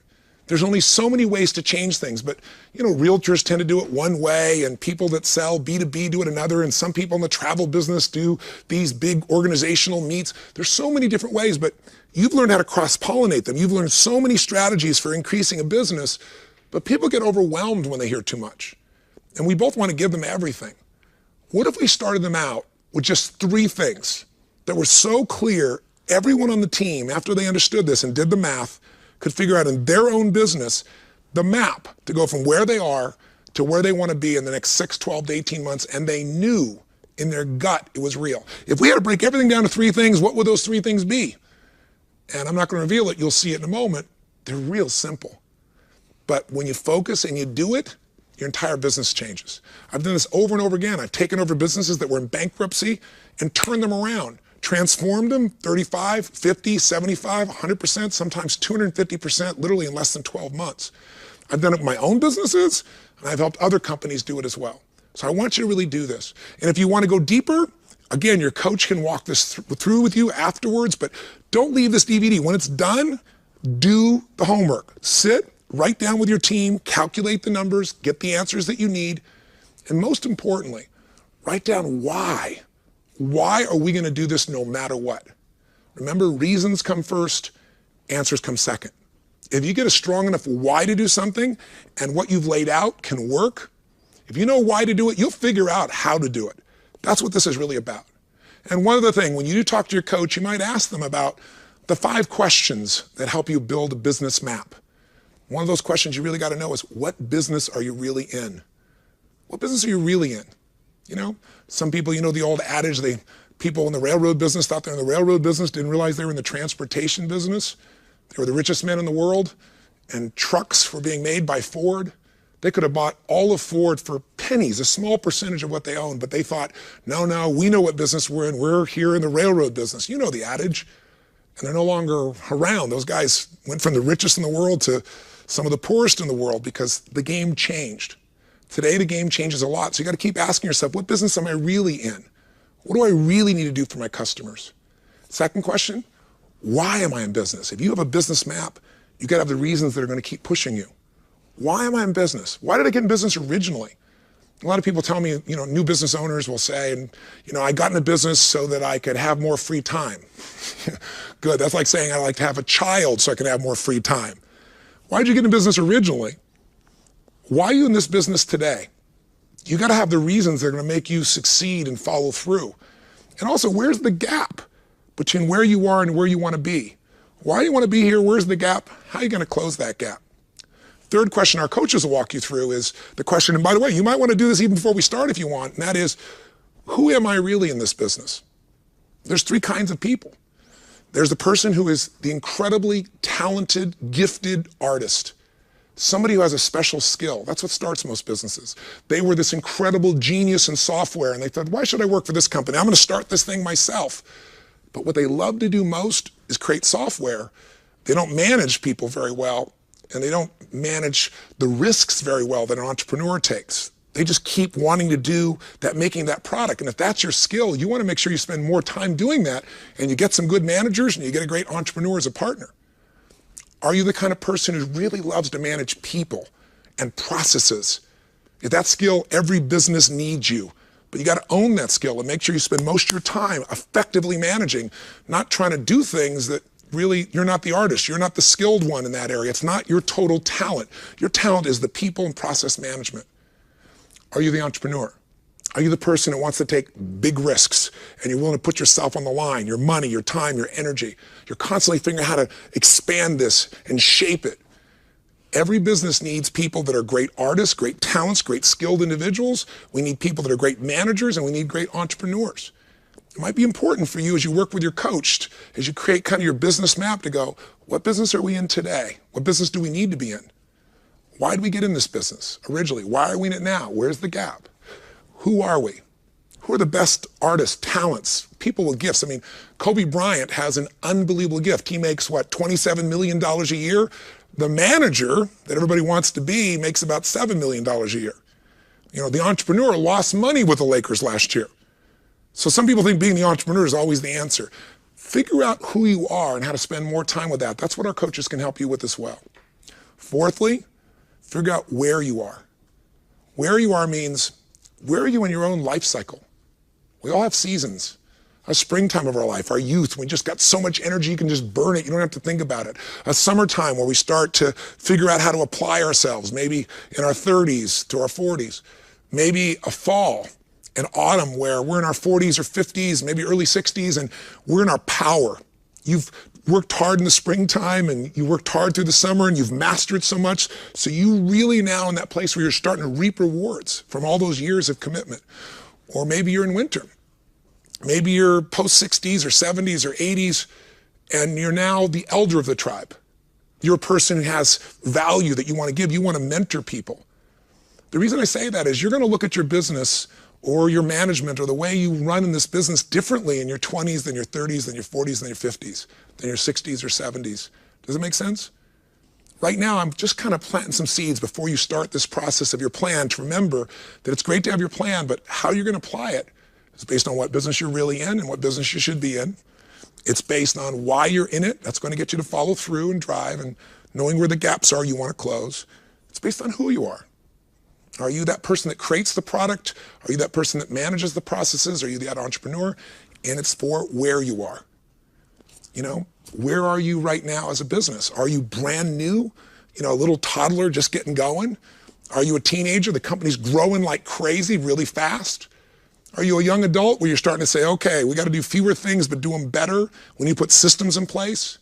There's only so many ways to change things. But, realtors tend to do it one way, and people that sell B2B do it another, and some people in the travel business do these big organizational meets. There's so many different ways, but you've learned how to cross-pollinate them. You've learned so many strategies for increasing a business, but people get overwhelmed when they hear too much. And we both want to give them everything. What if we started them out with just 3 things that were so clear, everyone on the team, after they understood this and did the math, could figure out in their own business the map to go from where they are to where they want to be in the next 6, 12 to 18 months, and they knew in their gut it was real. If we had to break everything down to 3 things, what would those 3 things be? And I'm not going to reveal it. You'll see it in a moment. They're real simple. But when you focus and you do it, your entire business changes. I've done this over and over again. I've taken over businesses that were in bankruptcy and turned them around, transformed them 35, 50, 75, 100%, sometimes 250%, literally in less than 12 months. I've done it with my own businesses, and I've helped other companies do it as well. So I want you to really do this. And if you want to go deeper, again, your coach can walk this through with you afterwards, but don't leave this DVD. When it's done, do the homework. Sit, write down with your team, calculate the numbers, get the answers that you need, and most importantly, write down why. Why are we going to do this no matter what? Remember, reasons come first, answers come second. If you get a strong enough why to do something and what you've laid out can work, if you know why to do it, you'll figure out how to do it. That's what this is really about. And one other thing, when you do talk to your coach, you might ask them about the 5 questions that help you build a business map. One of those questions you really got to know is, what business are you really in? What business are you really in? You know, some people, you know, the old adage, people in the railroad business thought they were in the railroad business, didn't realize they were in the transportation business. They were the richest men in the world, and trucks were being made by Ford. They could have bought all of Ford for pennies, a small percentage of what they owned, but they thought, no, we know what business we're in. We're here in the railroad business. You know the adage. And they're no longer around. Those guys went from the richest in the world to some of the poorest in the world because the game changed. Today, the game changes a lot. So you got to keep asking yourself, what business am I really in? What do I really need to do for my customers? Second question, why am I in business? If you have a business map, you got to have the reasons that are going to keep pushing you. Why am I in business? Why did I get in business originally? A lot of people tell me, you know, new business owners will say, and you know, I got into business so that I could have more free time. Good, that's like saying I'd like to have a child so I can have more free time. Why did you get in business originally? Why are you in this business today? You got to have the reasons that are going to make you succeed and follow through. And also, where's the gap between where you are and where you want to be? Why do you want to be here? Where's the gap? How are you going to close that gap? Third question our coaches will walk you through is the question, and by the way, you might want to do this even before we start if you want, and that is, who am I really in this business? There's 3 kinds of people. There's the person who is the incredibly talented, gifted artist. Somebody who has a special skill. That's what starts most businesses. They were this incredible genius in software, and they thought, why should I work for this company? I'm going to start this thing myself. But what they love to do most is create software. They don't manage people very well, and they don't manage the risks very well that an entrepreneur takes. They just keep wanting to do that, making that product. And if that's your skill, you want to make sure you spend more time doing that, and you get some good managers, and you get a great entrepreneur as a partner. Are you the kind of person who really loves to manage people and processes? If that skill, every business needs you. But you got to own that skill and make sure you spend most of your time effectively managing, not trying to do things that really, you're not the artist. You're not the skilled one in that area. It's not your total talent. Your talent is the people and process management. Are you the entrepreneur? Are you the person who wants to take big risks and you're willing to put yourself on the line, your money, your time, your energy? You're constantly figuring out how to expand this and shape it. Every business needs people that are great artists, great talents, great skilled individuals. We need people that are great managers, and we need great entrepreneurs. It might be important for you as you work with your coach, as you create kind of your business map to go, what business are we in today? What business do we need to be in? Why did we get in this business originally? Why are we in it now? Where's the gap? Who are we? Who are the best artists, talents, people with gifts? I mean, Kobe Bryant has an unbelievable gift. He makes, what, $27 million a year? The manager that everybody wants to be makes about $7 million a year. You know, the entrepreneur lost money with the Lakers last year. So some people think being the entrepreneur is always the answer. Figure out who you are and how to spend more time with that. That's what our coaches can help you with as well. Fourthly, figure out where you are. Where you are means, where are you in your own life cycle? We all have seasons. A springtime of our life, our youth, we just got so much energy, you can just burn it, you don't have to think about it. A summertime where we start to figure out how to apply ourselves, maybe in our 30s to our 40s. Maybe a fall, an autumn where we're in our 40s or 50s, maybe early 60s, and we're in our power. You've worked hard in the springtime, and you worked hard through the summer, and you've mastered so much, so you really now in that place where you're starting to reap rewards from all those years of commitment. Or maybe you're in winter. Maybe you're post 60s or 70s or 80s, and you're now the elder of the tribe. you're a person who has value that you want to give. You want to mentor people. The reason I say that is you're going to look at your business or your management or the way you run in this business differently in your 20s than your 30s, than your 40s, than your 50s, than your 60s or 70s. Does it make sense? Right now, I'm just kind of planting some seeds before you start this process of your plan to remember that it's great to have your plan, but how you're going to apply it is based on what business you're really in and what business you should be in. It's based on why you're in it. That's going to get you to follow through and drive and knowing where the gaps are you want to close. It's based on who you are. Are you that person that creates the product? Are you that person that manages the processes? Are you that entrepreneur? And it's for where you are. You know, where are you right now as a business? Are you brand new? You know, a little toddler just getting going? Are you a teenager? The company's growing like crazy, really fast? Are you a young adult where you're starting to say, okay, we got to do fewer things but do them better when you put systems in place?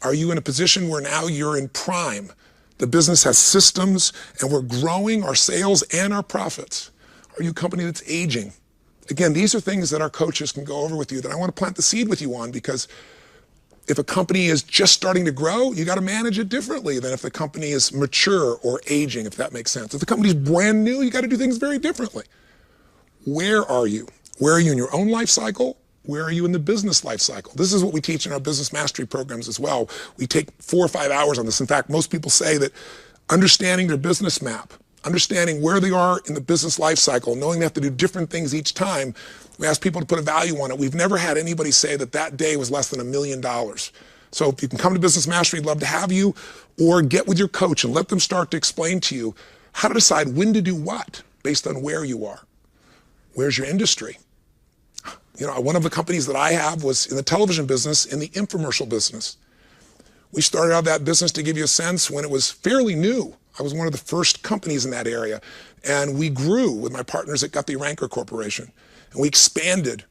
Are you in a position where now you're in prime? The business has systems and we're growing our sales and our profits. Are you a company that's aging? Again, these are things that our coaches can go over with you that I want to plant the seed with you on, because if a company is just starting to grow, you got to manage it differently than if the company is mature or aging, if that makes sense. If the company's brand new, you got to do things very differently. Where are you? Where are you in your own life cycle? Where are you in the business life cycle? This is what we teach in our business mastery programs as well. We take 4 or 5 hours on this. In fact, most people say that understanding their business map, understanding where they are in the business life cycle, knowing they have to do different things each time, we ask people to put a value on it. We've never had anybody say that that day was less than $1 million. So if you can come to Business Mastery, we'd love to have you, or get with your coach and let them start to explain to you how to decide when to do what based on where you are. Where's your industry? You know, one of the companies that I have was in the television business, in the infomercial business. We started out that business, to give you a sense, when it was fairly new. I was one of the first companies in that area. And we grew with my partners at Guthrie Ranker Corporation. And we expanded.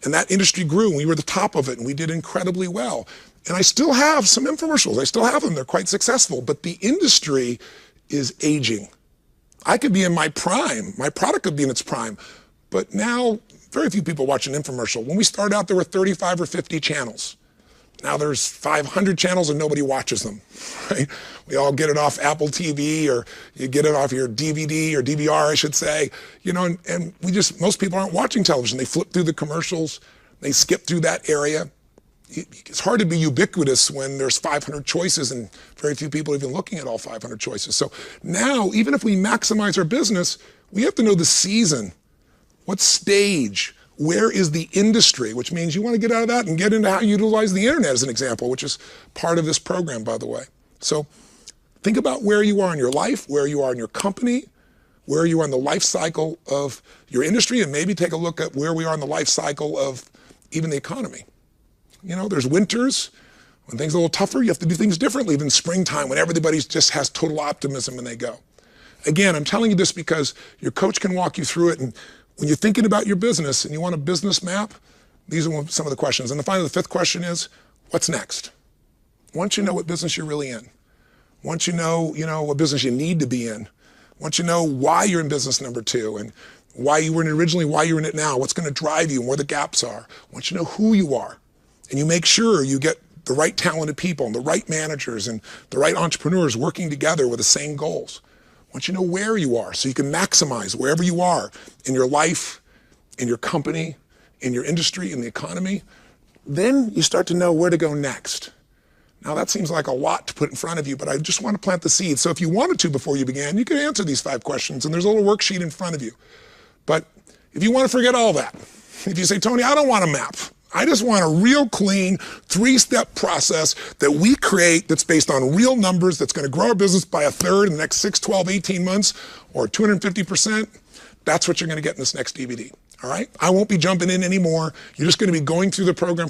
And that industry grew, and we were the top of it, and we did incredibly well. And I still have some infomercials. I still have them. They're quite successful. But the industry is aging. I could be in my prime. My product could be in its prime. But now, very few people watch an infomercial. When we started out, there were 35 or 50 channels. Now there's 500 channels and nobody watches them, right? We all get it off Apple TV, or you get it off your DVD or DVR, I should say. You know, and most people aren't watching television. They flip through the commercials. They skip through that area. It's hard to be ubiquitous when there's 500 choices and very few people even looking at all 500 choices. So now, even if we maximize our business, we have to know the season. What stage? Where is the industry? Which means you want to get out of that and get into how you utilize the internet as an example, which is part of this program, by the way. So think about where you are in your life, where you are in your company, where you are in the life cycle of your industry, and maybe take a look at where we are in the life cycle of even the economy. You know, there's winters when things are a little tougher. You have to do things differently than springtime when everybody just has total optimism and they go. Again, I'm telling you this because your coach can walk you through it. And when you're thinking about your business and you want a business map, these are some of the questions. And finally, the fifth question is, what's next? Once you know what business you're really in, once you know what business you need to be in, once you know why you're in business number 2 and why you were in it originally, why you're in it now, what's going to drive you and where the gaps are, once you know who you are, and you make sure you get the right talented people and the right managers and the right entrepreneurs working together with the same goals. Once you know where you are, so you can maximize wherever you are in your life, in your company, in your industry, in the economy, then you start to know where to go next. Now that seems like a lot to put in front of you, but I just want to plant the seed. So if you wanted to before you began, you could answer these 5 questions, and there's a little worksheet in front of you. But if you want to forget all that, if you say, Tony, I don't want a map. I just want a real clean 3-step process that we create that's based on real numbers, that's going to grow our business by 1/3 in the next 6, 12, 18 months, or 250%. That's what you're going to get in this next DVD. All right? I won't be jumping in anymore. You're just going to be going through the program